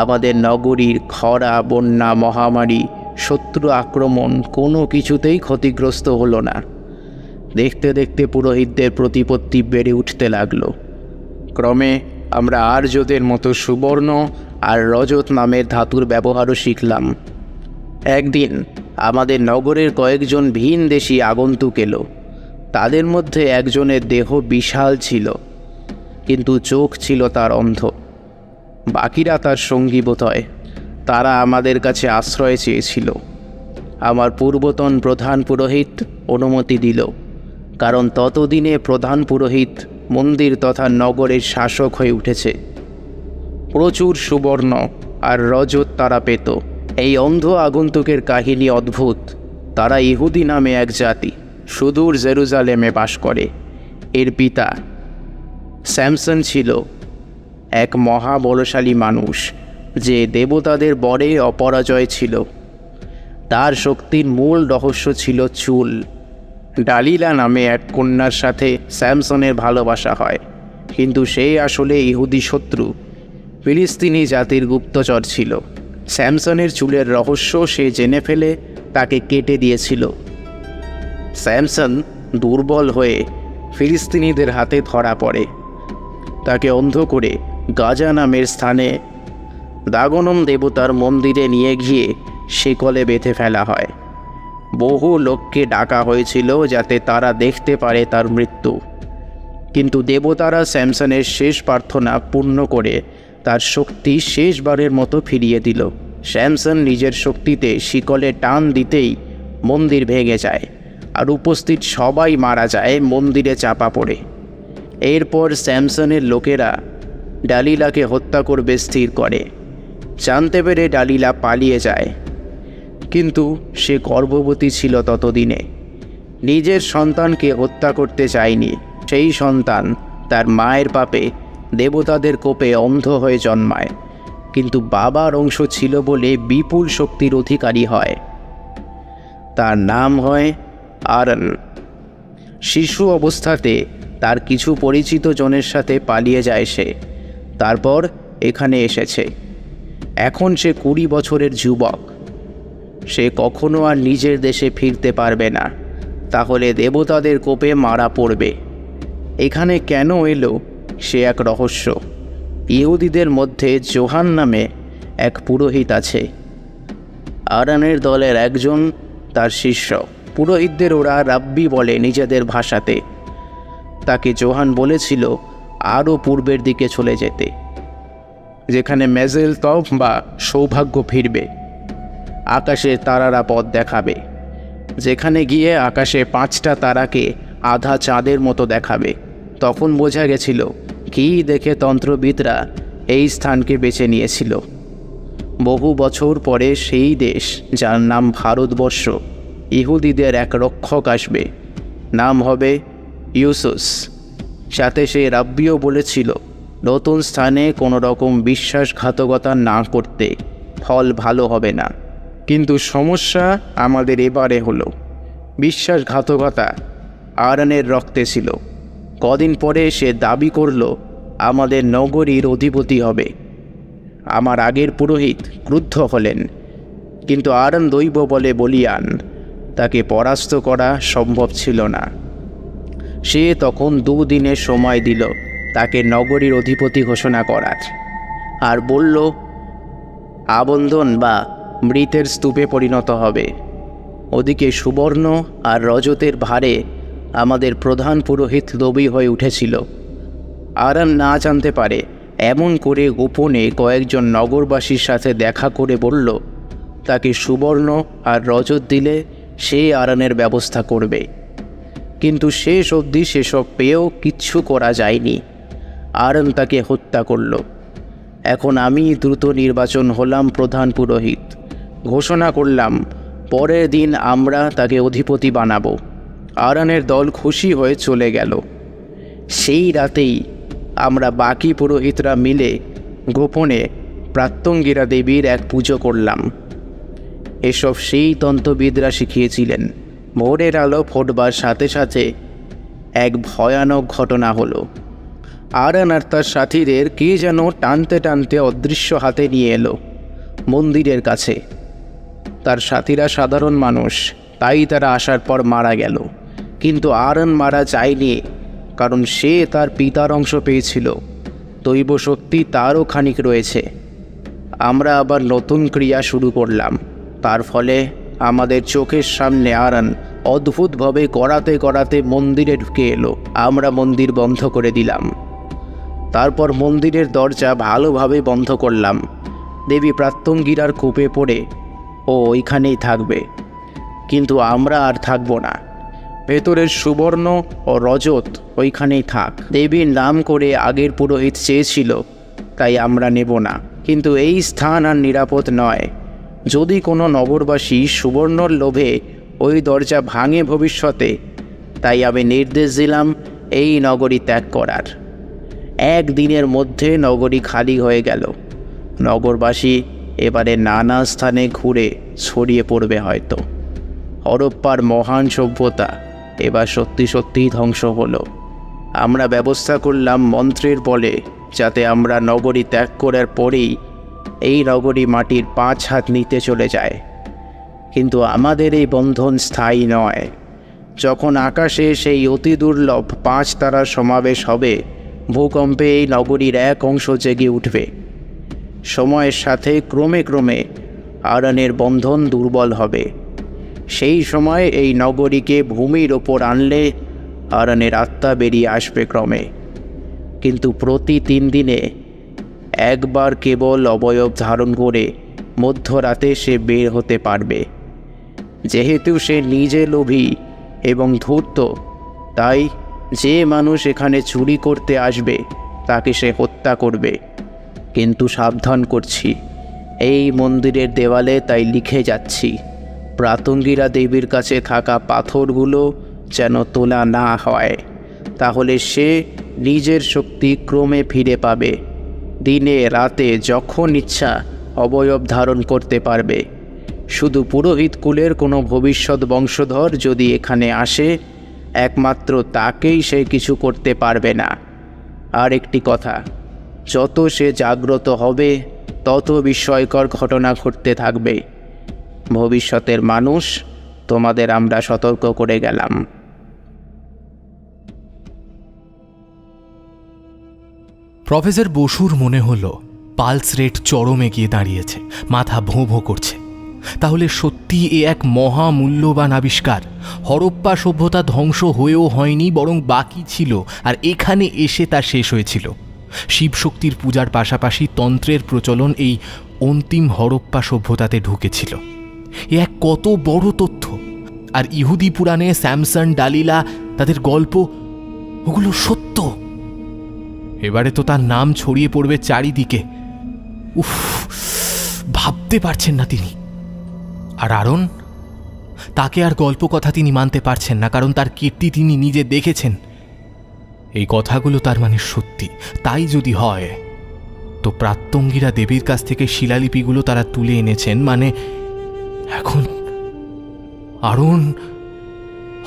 আমাদের নগরীর খরা, বন্যা, মহামারী, শত্রু আক্রমণ কোনো কিছুতেই ক্ষতিগ্রস্ত হলো না। দেখতে দেখতে পুরোহিতদের প্রতিপত্তি বেড়ে উঠতে লাগলো। ক্রমে আমরা আর্যদের মতো সুবর্ণ আর রজত নামের ধাতুর ব্যবহারও শিখলাম। একদিন আমাদের নগরের কয়েকজন ভিনদেশী আগন্তুক এলো। তাদের মধ্যে একজনের দেহ বিশাল ছিল, কিন্তু চোখ ছিল তার অন্ধ। বাকিরা তার সঙ্গী বোধহয়। তারা আমাদের কাছে আশ্রয় চেয়েছিল। আমার পূর্বতন প্রধান পুরোহিত অনুমতি দিল, কারণ ততদিনে প্রধান পুরোহিত মন্দির তথা নগরের শাসক হয়ে উঠেছে। প্রচুর সুবর্ণ আর রজত তারা পেত। এই অন্ধ আগন্তুকের কাহিনী অদ্ভুত। তারা ইহুদি নামে এক জাতি, সুদূর জেরুজালেমে বাস করে। এর পিতা স্যামসন ছিল এক মহাবলশালী মানুষ, যে দেবতাদের বরে অপরাজয় ছিল। তার শক্তির মূল রহস্য ছিল চুল। ডালিলা নামে এক কন্যার সাথে স্যামসনের ভালোবাসা হয়, কিন্তু সে আসলে ইহুদি শত্রু, ফিলিস্তিনি জাতির গুপ্তচর ছিল। স্যামসনের চুলের রহস্য সে জেনে ফেলে তাকে কেটে দিয়েছিল। স্যামসন দুর্বল হয়ে ফিলিস্তিনিদের হাতে ধরা পড়ে। তাকে অন্ধ করে গাজা নামের স্থানে দাগনম দেবতার মন্দিরে নিয়ে গিয়ে শিকলে বেঁধে ফেলা হয়। বহু লোককে ডাকা হয়েছিল যাতে তারা দেখতে পারে তার মৃত্যু, কিন্তু দেবতারা স্যামসনের শেষ প্রার্থনা পূর্ণ করে তার শক্তি শেষবারের মতো ফিরিয়ে দিল। স্যামসন নিজের শক্তিতে শিকলে টান দিতেই মন্দির ভেঙে যায়, আর উপস্থিত সবাই মারা যায় মন্দিরে চাপা পড়ে। এরপর স্যামসনের লোকেরা ডালিলাকে হত্যা করবে স্থির করে, জানতে পেরে ডালিলা পালিয়ে যায়, কিন্তু সে গর্ভবতী ছিল ততদিনে। নিজের সন্তানকে হত্যা করতে চায়নি। সেই সন্তান তার মায়ের পাপে দেবতাদের কোপে অন্ধ হয়ে জন্মায়, কিন্তু বাবার অংশ ছিল বলে বিপুল শক্তির অধিকারী হয়। তার নাম হয় আরন। শিশু অবস্থাতে তার কিছু পরিচিত জনের সাথে পালিয়ে যায় সে, তারপর এখানে এসেছে। এখন সে 20 বছরের যুবক। সে কখনো আর নিজের দেশে ফিরতে পারবে না, তাহলে দেবতাদের কোপে মারা পড়বে। এখানে কেন এলো সে এক রহস্য। ইহুদিদের মধ্যে জোহান নামে এক পুরোহিত আছে। আরানের দলের একজন তার শিষ্য। পুরোহিতদের ওরা রাব্বি বলে নিজেদের ভাষাতে। তাকে জোহান বলেছিল আরও পূর্বের দিকে চলে যেতে, যেখানে মেজেল তফ বা সৌভাগ্য ফিরবে। আকাশে তারারা পথ দেখাবে, যেখানে গিয়ে আকাশে 5টা তারাকে আধা চাঁদের মতো দেখাবে। তখন বোঝা গেছিল কী দেখে তন্ত্রবিদরা এই স্থানকে বেছে নিয়েছিল। বহু বছর পরে সেই দেশ, যার নাম ভারতবর্ষ, ইহুদিদের এক রক্ষক আসবে। নাম হবে ইউসুস। সাথে সেই রাব্বিও বলেছিল নতুন স্থানে কোনো রকম বিশ্বাসঘাতকতা না করতে, ফল ভালো হবে না। কিন্তু সমস্যা আমাদের এবারে হলো, বিশ্বাসঘাতকতা আরানের রক্তে ছিল। কদিন পরে সে দাবি করল আমাদের নগরীর অধিপতি হবে। আমার আগের পুরোহিত ক্রুদ্ধ হলেন, কিন্তু আরান দৈব বলে বলিয়ান, তাকে পরাস্ত করা সম্ভব ছিল না। সে তখন 2 দিনের সময় দিল তাকে নগরীর অধিপতি ঘোষণা করার, আর বলল আবন্ধন বা মৃতের স্তূপে পরিণত হবে। ওদিকে সুবর্ণ আর রজতের ভারে আমাদের প্রধান পুরোহিত লোভী হয়ে উঠেছিল। আরান না জানতে পারে এমন করে গোপনে কয়েকজন নগরবাসীর সাথে দেখা করে বলল তাকে সুবর্ণ আর রজত দিলে সে আরানের ব্যবস্থা করবে। কিন্তু শেষ অবধি সেসব পেয়েও কিচ্ছু করা যায়নি। আরান তাকে হত্যা করল। এখন আমি দ্রুত নির্বাচন হলাম প্রধান পুরোহিত। ঘোষণা করলাম পরের দিন আমরা তাকে অধিপতি বানাবো। আরানের দল খুশি হয়ে চলে গেল। সেই রাতেই আমরা বাকি পুরোহিতরা মিলে গোপনে প্রাত্যঙ্গিরা দেবীর এক পুজো করলাম। এসব সেই তন্ত্রবিদরা শিখিয়েছিলেন। ভোরের আলো ফোটবার সাথে সাথে এক ভয়ানক ঘটনা হলো। আরান আর তার সাথীদের কে যেন টানতে টানতে অদৃশ্য হাতে নিয়ে এলো মন্দিরের কাছে। তার সাথীরা সাধারণ মানুষ, তাই তারা আসার পর মারা গেল। কিন্তু আরান মারা যায়নি, কারণ সে তার পিতার অংশ পেয়েছিল। দৈব শক্তি তারও খানিক রয়েছে। আমরা আবার নতুন ক্রিয়া শুরু করলাম। তার ফলে আমাদের চোখের সামনে আরান অদ্ভুতভাবে করাতে করাতে মন্দিরে ঢুকে এলো। আমরা মন্দির বন্ধ করে দিলাম। তারপর মন্দিরের দরজা ভালোভাবে বন্ধ করলাম। দেবী প্রাত্যঙ্গিরার কূপে পড়ে ও ওইখানেই থাকবে, কিন্তু আমরা আর থাকবো না। ভেতরের সুবর্ণ ও রজত ওইখানেই থাক। দেবীর নাম করে আগের পুরোহিত চেয়েছিল, তাই আমরা নেব না। কিন্তু এই স্থান আর নিরাপদ নয়। যদি কোনো নগরবাসী সুবর্ণর লোভে ওই দরজা ভাঙে ভবিষ্যতে, তাই আমি নির্দেশ দিলাম এই নগরী ত্যাগ করার। 1 দিনের মধ্যে নগরী খালি হয়ে গেল। নগরবাসী এবারে নানা স্থানে ঘুরে ছড়িয়ে পড়বে হয়তো। হরপ্পার মহান সভ্যতা এবার সত্যি সত্যিই ধ্বংস হলো। আমরা ব্যবস্থা করলাম মন্ত্রের বলে, যাতে আমরা নগরী ত্যাগ করার পরেই এই নগরী মাটির 5 হাত নিতে চলে যায়। কিন্তু আমাদের এই বন্ধন স্থায়ী নয়। যখন আকাশে সেই অতি দুর্লভ 5 তারার সমাবেশ হবে, ভূকম্পে এই নগরীর এক অংশ জেগে উঠবে। সময়ের সাথে ক্রমে ক্রমে আরানের বন্ধন দুর্বল হবে। সেই সময় এই নগরীকে ভূমির ওপর আনলে আরানের আত্মা বেরিয়ে আসবে ক্রমে। কিন্তু প্রতি 3 দিনে একবার কেবল অবয়ব ধারণ করে মধ্যরাতে সে বের হতে পারবে। যেহেতু সে নিজে লোভী এবং ধূর্ত, তাই যে মানুষ এখানে চুরি করতে আসবে তাকে সে হত্যা করবে। কিন্তু সাবধান করছি, এই মন্দিরের দেওয়ালে তাই লিখে যাচ্ছি, প্রাতঙ্গিরা দেবীর কাছে থাকা পাথরগুলো যেন তোলা না হয়, তাহলে সে নিজের শক্তি ক্রমে ফিরে পাবে, দিনে রাতে যখন ইচ্ছা অবয়ব ধারণ করতে পারবে। শুধু পুরোহিত কুলের কোনো ভবিষ্যৎ বংশধর যদি এখানে আসে, একমাত্র তাকেই সে কিছু করতে পারবে না। আর একটি কথা, যত সে জাগ্রত হবে তত বিস্ময়কর ঘটনা ঘটতে থাকবে। ভবিষ্যতের মানুষ, তোমাদের আমরা সতর্ক করে গেলাম। প্রফেসর বসুর মনে হলো পালস রেট চরমে গিয়ে দাঁড়িয়েছে, মাথা ভোঁ ভোঁ করছে। তাহলে সত্যি এ এক মহামূল্যবান আবিষ্কার। হরপ্পা সভ্যতা ধ্বংস হয়েও হয়নি, বরং বাকি ছিল, আর এখানে এসে তা শেষ হয়েছিল। শিবশক্তির পূজার পাশাপাশি তন্ত্রের প্রচলন এই অন্তিম হরপ্পা সভ্যতাতে ঢুকেছিল। এ এক কত বড় তথ্য! আর ইহুদি পুরাণে স্যামসন, ডালিলা, তাদের গল্প, ওগুলো সত্য। এবারে তো তার নাম ছড়িয়ে পড়বে চারিদিকে। উফ, ভাবতে পারছেন না তিনি। আর আরন, তাকে আর গল্প কথা তিনি মানতে পারছেন না, কারণ তার কীর্তি তিনি নিজে দেখেছেন। এই কথাগুলো তার মানে সত্যি। তাই যদি হয়, তো প্রাত্যঙ্গীরা দেবীর কাছ থেকে শিলালিপিগুলো তারা তুলে এনেছেন, মানে এখন আরন।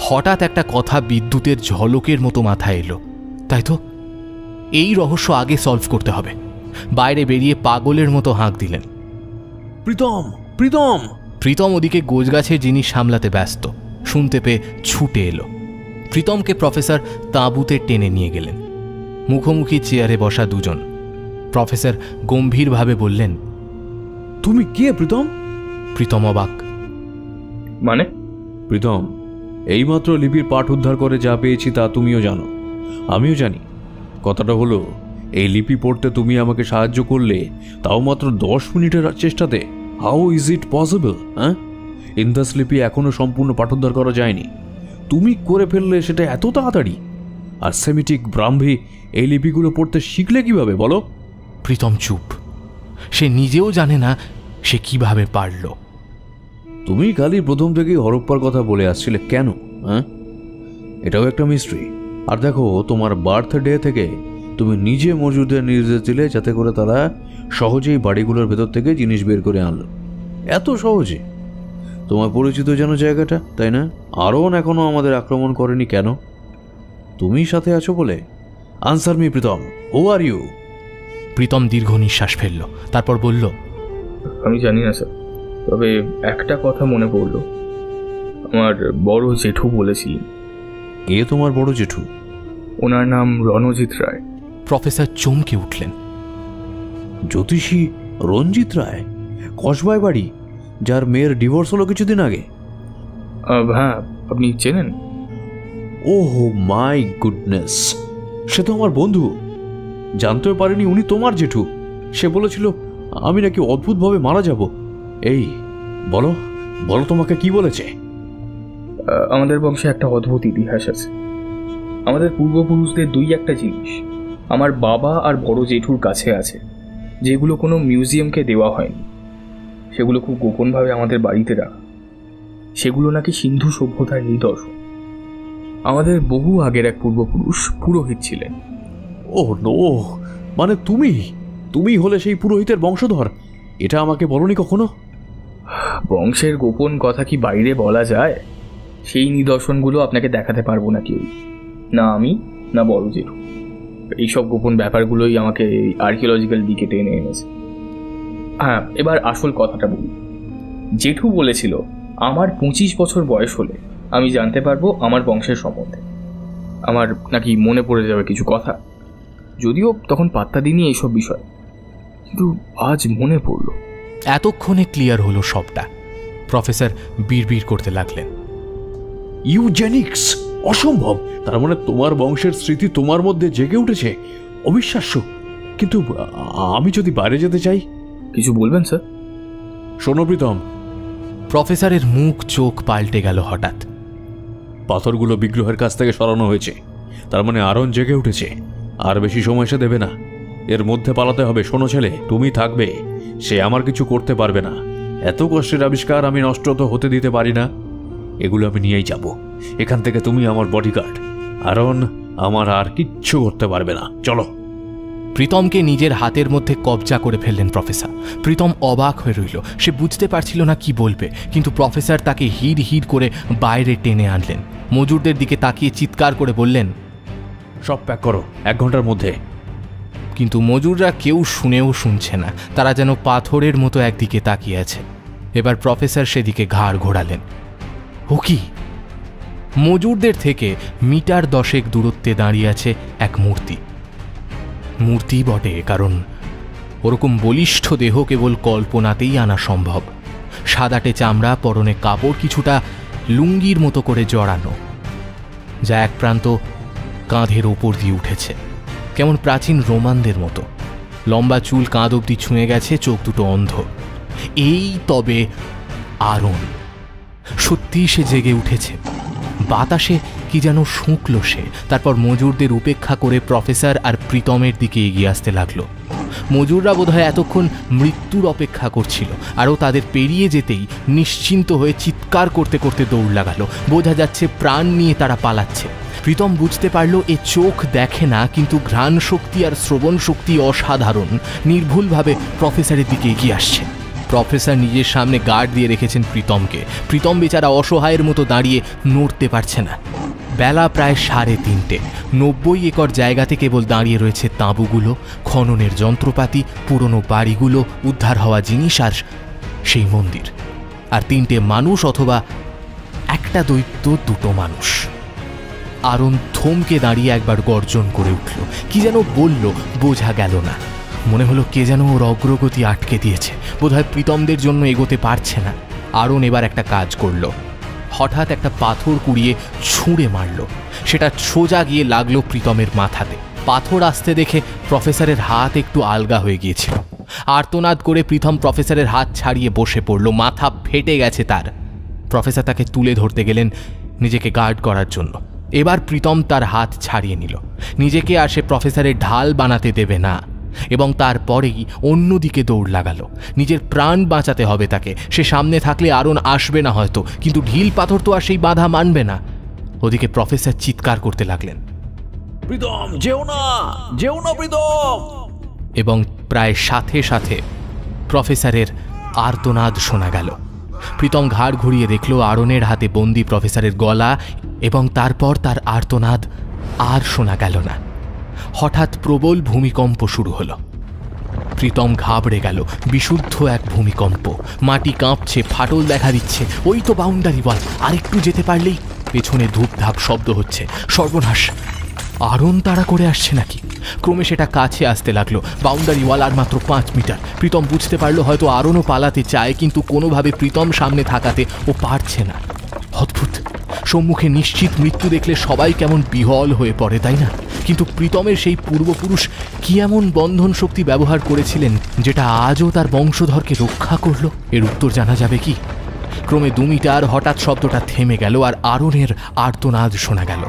হঠাৎ একটা কথা বিদ্যুতের ঝলকের মতো মাথায় এলো। তাই তো, এই রহস্য আগে সলভ করতে হবে। বাইরে বেরিয়ে পাগলের মতো হাঁক দিলেন, প্রীতম, প্রীতম! প্রীতম ওদিকে গোছগাছের জিনিস সামলাতে ব্যস্ত। শুনতে পেয়ে ছুটে এলো। প্রীতমকে প্রফেসর তাঁবুতে টেনে নিয়ে গেলেন। মুখোমুখি চেয়ারে বসা দুজন। প্রফেসর গম্ভীরভাবে বললেন, তুমি কে প্রীতম? প্রীতম অবাক। মানে? প্রীতম, এইমাত্র লিপির পাঠ উদ্ধার করে যা পেয়েছি তা তুমিও জানো, আমিও জানি। কথাটা হলো, এই লিপি পড়তে তুমি আমাকে সাহায্য করলে, তাও মাত্র 10 মিনিটের চেষ্টাতে। How is it possible? হ্যাঁ, ইন্দাস লিপি এখনো সম্পূর্ণ পাঠোদ্ধার করা যায়নি, তুমি করে ফেললে সেটা এত তাড়াতাড়ি। আর সেমিটিক, ব্রাহ্মী এই লিপিগুলো পড়তে শিখলে কিভাবে বলো? প্রীতম চুপ। সে নিজেও জানে না সে কিভাবে পারল। তুমি খালি প্রথম থেকেই হরপ্পার কথা বলে আসছিলে কেন? হ্যাঁ, এটাও একটা মিস্ট্রি। আর দেখো, তোমার বার্থডে থেকে তুমি নিজে মজুরদের নির্দেশ দিলে যাতে করে তারা সহজেই বাড়িগুলোর ভেতর থেকে জিনিস বের করে আনলো। এত সহজে? তোমার পরিচিত যেন জায়গাটা, তাই না? আরন এখনো আমাদের আক্রমণ করেনি কেন? তুমি সাথে আছো বলে। Answer me Pritam, who are you? Pritam দীর্ঘ নিঃশ্বাস ফেলল, তারপর বলল, আমি জানি না স্যার, তবে একটা কথা মনে পড়ল। আমার বড় জেঠু বলেছিলেন। কে তোমার বড় জেঠু? ওনার নাম রণজিৎ রায়। প্রফেসর চমকে উঠলেন। জ্যোতিষী রঞ্জিত রায়? কসবায় বাড়ি, যার মেয়ের ডিভোর্স হলো কিছুদিন আগে? হ্যাঁ, আপনি চেনেন? ওহ মাই গুডনেস, সে তো আমার বন্ধু। জানতেও পারিনি উনি তোমার জেঠু। সে বলেছিল আমি নাকি অদ্ভুতভাবে মারা যাব। এই বলো বলো, তোমাকে কি বলেছে? আমাদের বংশে একটা অদ্ভুত ইতিহাস আছে। আমাদের পূর্বপুরুষদের 2-1টা জিনিস আমার বাবা আর বড় জেঠুর কাছে আছে, যেগুলো কোনো মিউজিয়ামকে দেওয়া হয়নি। সেগুলো খুব গোপনভাবে আমাদের বাড়িতে রাখা। সেগুলো নাকি সিন্ধু সভ্যতার নিদর্শন। আমাদের বহু আগের এক পূর্বপুরুষ পুরোহিত ছিলেন। ওহ নো, মানে তুমি হলে সেই পুরোহিতের বংশধর? এটা আমাকে বলনি কখনো। বংশের গোপন কথা কি বাইরে বলা যায়? সেই নিদর্শনগুলো আপনাকে দেখাতে পারবো না কেউ, না আমি না বড় জেঠু। এইসব গোপন ব্যাপারগুলোই আমাকে আর্কিওলজিক্যাল দিকে টেনে এনেছে। হ্যাঁ, এবার আসল কথাটা বলি। জেঠু বলেছিল আমার 25 বছর বয়স হলে আমি জানতে পারবো আমার বংশের সম্বন্ধে। আমার নাকি মনে পড়ে যাবে কিছু কথা, যদিও তখন পাত্তা দিইনি এইসব বিষয়, কিন্তু আজ মনে পড়ল। এতক্ষণে ক্লিয়ার হলো সবটা। প্রফেসর বিড়বিড় করতে লাগলেন, ইউজেনিক্স অসম্ভব! তার মানে তোমার বংশের স্মৃতি তোমার মধ্যে জেগে উঠেছে? অবিশ্বাস্য। কিন্তু আমি যদি বাইরে যেতে চাই? কিছু বলবেন স্যার? শোনো প্রীতম। প্রফেসরের মুখ চোখ পাল্টে গেল হঠাৎ। পাথরগুলো বিগ্রহের কাছ থেকে সরানো হয়েছে, তার মানে আরন জেগে উঠেছে। আর বেশি সময় সে দেবে না, এর মধ্যে পালাতে হবে। শোনো ছেলে, তুমি থাকবে সে আমার কিছু করতে পারবে না। এত কষ্টের আবিষ্কার আমি নষ্ট তো হতে দিতে পারি না। এগুলো আমি নিয়েই যাব। এখান থেকে তুমি আমার বডিগার্ড, আরন আমার আর কিচ্ছু করতে পারবে না। চলো। প্রীতমকে নিজের হাতের মধ্যে কবজা করে ফেললেন প্রফেসর। প্রীতম অবাক হয়ে রইল, সে বুঝতে পারছিল না কি বলবে, কিন্তু প্রফেসর তাকে হিড় হিড় করে বাইরে টেনে আনলেন। মজুরদের দিকে তাকিয়ে চিৎকার করে বললেন, সব প্যাক করো 1 ঘন্টার মধ্যে। কিন্তু মজুররা কেউ শুনেও শুনছে না, তারা যেন পাথরের মতো একদিকে তাকিয়ে আছে। এবার প্রফেসর সেদিকে ঘাড় ঘোরালেন। ও কি? মজুরদের থেকে মিটার 10 দূরত্বে দাঁড়িয়ে আছে এক মূর্তি। মূর্তি বটে, কারণ ওরকম বলিষ্ঠ দেহ কেবল কল্পনাতেই আনা সম্ভব। সাদাটে চামড়া, পরনে কাপড় কিছুটা লুঙ্গির মতো করে জড়ানো, যা এক প্রান্ত কাঁধের ওপর দিয়ে উঠেছে, কেমন প্রাচীন রোমানদের মতো। লম্বা চুল কাঁধ অবধি ছুঁয়ে গেছে, চোখ দুটো অন্ধ। এই তবে আরন। সত্যিই সে জেগে উঠেছে। বাতাসে কি যেন শুঁকল সে। তারপর মজুরদের উপেক্ষা করে প্রফেসর আর প্রীতমের দিকে এগিয়ে আসতে লাগলো। মজুররা বোধহয় এতক্ষণ মৃত্যুর অপেক্ষা করছিল, আরও তাদের পেরিয়ে যেতেই নিশ্চিন্ত হয়ে চিৎকার করতে করতে দৌড় লাগালো। বোঝা যাচ্ছে প্রাণ নিয়ে তারা পালাচ্ছে। প্রীতম বুঝতে পারল এ চোখ দেখে না, কিন্তু ঘ্রাণ শক্তি আর শ্রবণ শক্তি অসাধারণ। নির্ভুলভাবে প্রফেসরের দিকে এগিয়ে আসছে। প্রফেসর নিজের সামনে গার্ড দিয়ে রেখেছেন প্রীতমকে। প্রীতম বেচারা অসহায়ের মতো দাঁড়িয়ে নড়তে পারছে না। বেলা প্রায় 3:30। 90 একর জায়গাতে কেবল দাঁড়িয়ে রয়েছে তাঁবুগুলো, খননের যন্ত্রপাতি, পুরনো বাড়িগুলো, উদ্ধার হওয়া জিনিস আর সেই মন্দির। আর 3টে মানুষ, অথবা একটা দৈত্য, 2টো মানুষ। আরন থমকে দাঁড়িয়ে একবার গর্জন করে উঠল। কি যেন বলল, বোঝা গেল না। মনে হলো কে যেন ওর অগ্রগতি আটকে দিয়েছে। বোধহয় প্রীতমদের জন্য এগোতে পারছে না। আরন এবার একটা কাজ করল। হঠাৎ একটা পাথর কুড়িয়ে ছুঁড়ে মারল। সেটা সোজা গিয়ে লাগলো প্রীতমের মাথাতে। পাথর আসতে দেখে প্রফেসরের হাত একটু আলগা হয়ে গিয়েছিল। আর্তনাদ করে প্রীতম প্রফেসরের হাত ছাড়িয়ে বসে পড়ল। মাথা ফেটে গেছে তার। প্রফেসর তাকে তুলে ধরতে গেলেন নিজেকে গার্ড করার জন্য। এবার প্রীতম তার হাত ছাড়িয়ে নিল। নিজেকে আর সে প্রফেসরের ঢাল বানাতে দেবে না, এবং তারপরেই অন্যদিকে দৌড় লাগালো। নিজের প্রাণ বাঁচাতে হবে তাকে। সে সামনে থাকলে আরন আসবে না হয়তো, কিন্তু ঢিল পাথর তো আর সেই বাধা মানবে না। ওদিকে প্রফেসর চিৎকার করতে লাগলেন, প্রীতম যেও না, যেও না প্রীতম। এবং প্রায় সাথে সাথে প্রফেসরের আর্তনাদ শোনা গেল। প্রীতম ঘাড় ঘুরিয়ে দেখল আরনের হাতে বন্দি প্রফেসরের গলা, এবং তারপর তার আর্তনাদ আর শোনা গেল না। হঠাৎ প্রবল ভূমিকম্প শুরু হলো। প্রীতম ঘাবড়ে গেল। বিশুদ্ধ এক ভূমিকম্প। মাটি কাঁপছে, ফাটল দেখা দিচ্ছে। ওই তো বাউন্ডারি ওয়াল। আরেকটু যেতে পারলেই পেছনে ধূপধাপ শব্দ হচ্ছে। সর্বনাশ! আরন তাড়া করে আসছে নাকি? ক্রমে সেটা কাছে আসতে লাগলো। বাউন্ডারি ওয়াল আর মাত্র 5 মিটার। প্রীতম বুঝতে পারলো হয়তো আরনও পালাতে চায়, কিন্তু কোনোভাবে প্রীতম সামনে থাকাতে ও পারছে না। অদ্ভুত! সম্মুখে নিশ্চিত মৃত্যু দেখলে সবাই কেমন বিহল হয়ে পড়ে, তাই না? কিন্তু প্রীতমের সেই পূর্বপুরুষ কি এমন বন্ধন শক্তি ব্যবহার করেছিলেন যেটা আজও তার বংশধরকে রক্ষা করল? এর উত্তর জানা যাবে কি? ক্রমে 2 মিটার। হঠাৎ শব্দটা থেমে গেল, আর আরনের আর্তনাদ শোনা গেল।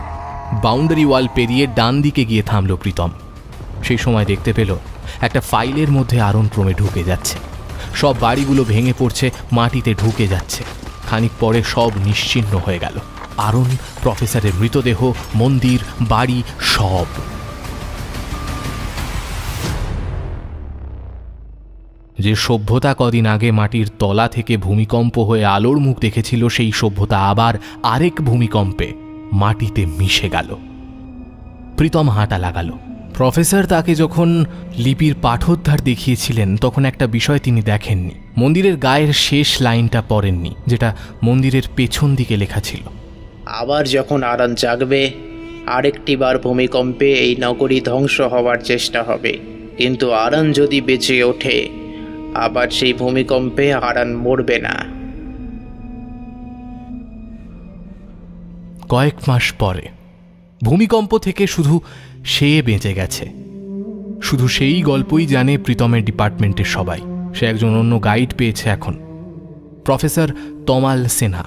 বাউন্ডারি ওয়াল পেরিয়ে ডান দিকে গিয়ে থামল প্রীতম। সেই সময় দেখতে পেল একটা ফাইলের মধ্যে আরন ক্রমে ঢুকে যাচ্ছে। সব বাড়িগুলো ভেঙে পড়ছে, মাটিতে ঢুকে যাচ্ছে। খানিক পরে সব নিশ্চিহ্ন হয়ে গেল। আরন, প্রফেসরের মৃতদেহ, মন্দির, বাড়ি, সব। যে সভ্যতা কদিন আগে মাটির তলা থেকে ভূমিকম্প হয়ে আলোর মুখ দেখেছিল, সেই সভ্যতা আবার আরেক ভূমিকম্পে মাটিতে মিশে গেল। প্রীতম হাঁটা লাগালো। প্রফেসর তাকে যখন লিপির পাঠোদ্ধার দেখিয়েছিলেন, তখন একটা বিষয় তিনি দেখেননি। মন্দিরের গায়ের শেষ লাইনটা পড়েননি, যেটা মন্দিরের পেছন দিকে লেখা ছিল। আবার যখন আরন জাগবে, আরেকটিবার ভূমিকম্পে এই নগরী ধ্বংস হওয়ার চেষ্টা হবে, কিন্তু আরন যদি বেঁচে ওঠে, আবার সেই ভূমিকম্পে আরন মরবে না। কয়েক মাস পরে ভূমিকম্প থেকে শুধু সে বেঁচে গেছে। শুধু সেই গল্পই জানে প্রীতমের ডিপার্টমেন্টের সবাই। সে একজন অন্য গাইড পেয়েছে এখন, প্রফেসর তমাল সিনহা।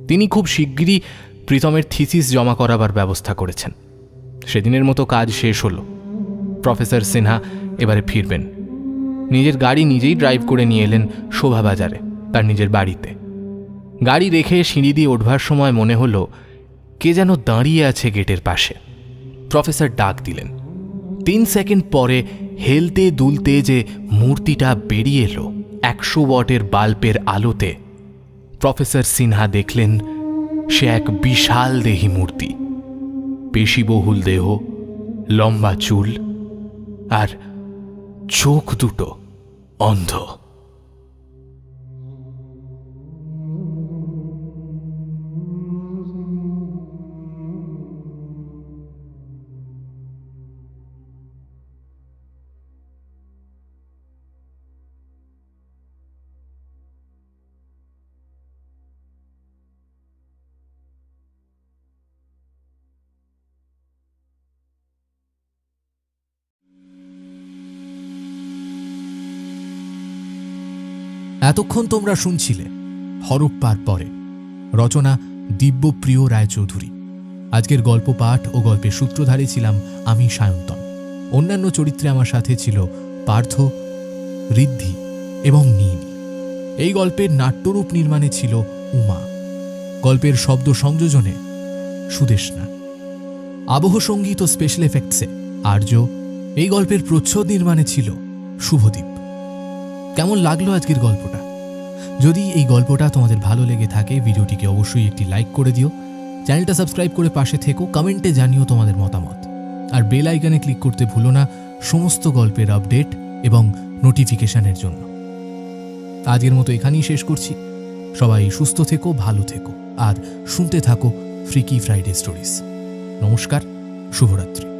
তিনি খুব শিগগিরই প্রীতমের থিসিস জমা করাবার ব্যবস্থা করেছেন। সেদিনের মতো কাজ শেষ হলো। প্রফেসর সিনহা এবারে ফিরবেন। নিজের গাড়ি নিজেই ড্রাইভ করে নিয়ে এলেন শোভাবাজারে তার নিজের বাড়িতে। গাড়ি রেখে সিঁড়ি দিয়ে ওঠবার সময় মনে হলো কে যেন দাঁড়িয়ে আছে গেটের পাশে। প্রফেসর ডাক দিলেন। 3 সেকেন্ড পরে হেলতে দুলতে যে মূর্তিটা বেরিয়ে এলো 100 ওয়াটের বাল্বের আলোতে, প্রফেসর সিনহা দেখলেন সে এক বিশাল দেহী মূর্তি, পেশিবহুল দেহ, লম্বা চুল আর চোখ দুটো অন্ধ। এতক্ষণ তোমরা শুনছিলে হরপ্পার পরে, রচনা দিব্যপ্রিয় রায়চৌধুরী। আজকের গল্প পাঠ ও গল্পের সূত্রধারী ছিলাম আমি সায়ন্তন। অন্যান্য চরিত্রে আমার সাথে ছিল পার্থ, ঋদ্ধি এবং নীল। এই গল্পের নাট্যরূপ নির্মাণে ছিল উমা। গল্পের শব্দ সংযোজনে সুদেশনা। আবহ সঙ্গীত ও স্পেশাল এফেক্টসে আর্য। এই গল্পের প্রচ্ছদ নির্মাণে ছিল শুভদীপ। কেমন লাগলো আজকের গল্পটা? যদি এই গল্পটা তোমাদের ভালো লেগে থাকে ভিডিওটিকে অবশ্যই একটি লাইক করে দিও, চ্যানেলটা সাবস্ক্রাইব করে পাশে থেকো, কমেন্টে জানিও তোমাদের মতামত, আর বেল আইকনে ক্লিক করতে ভুলো না সমস্ত গল্পের আপডেট এবং নোটিফিকেশনের জন্য। আজকের মতো এখানেই শেষ করছি। সবাই সুস্থ থেকো, ভালো থেকো আর শুনতে থাকো ফ্রিকি ফ্রাইডে স্টোরিজ। নমস্কার, শুভরাত্রি।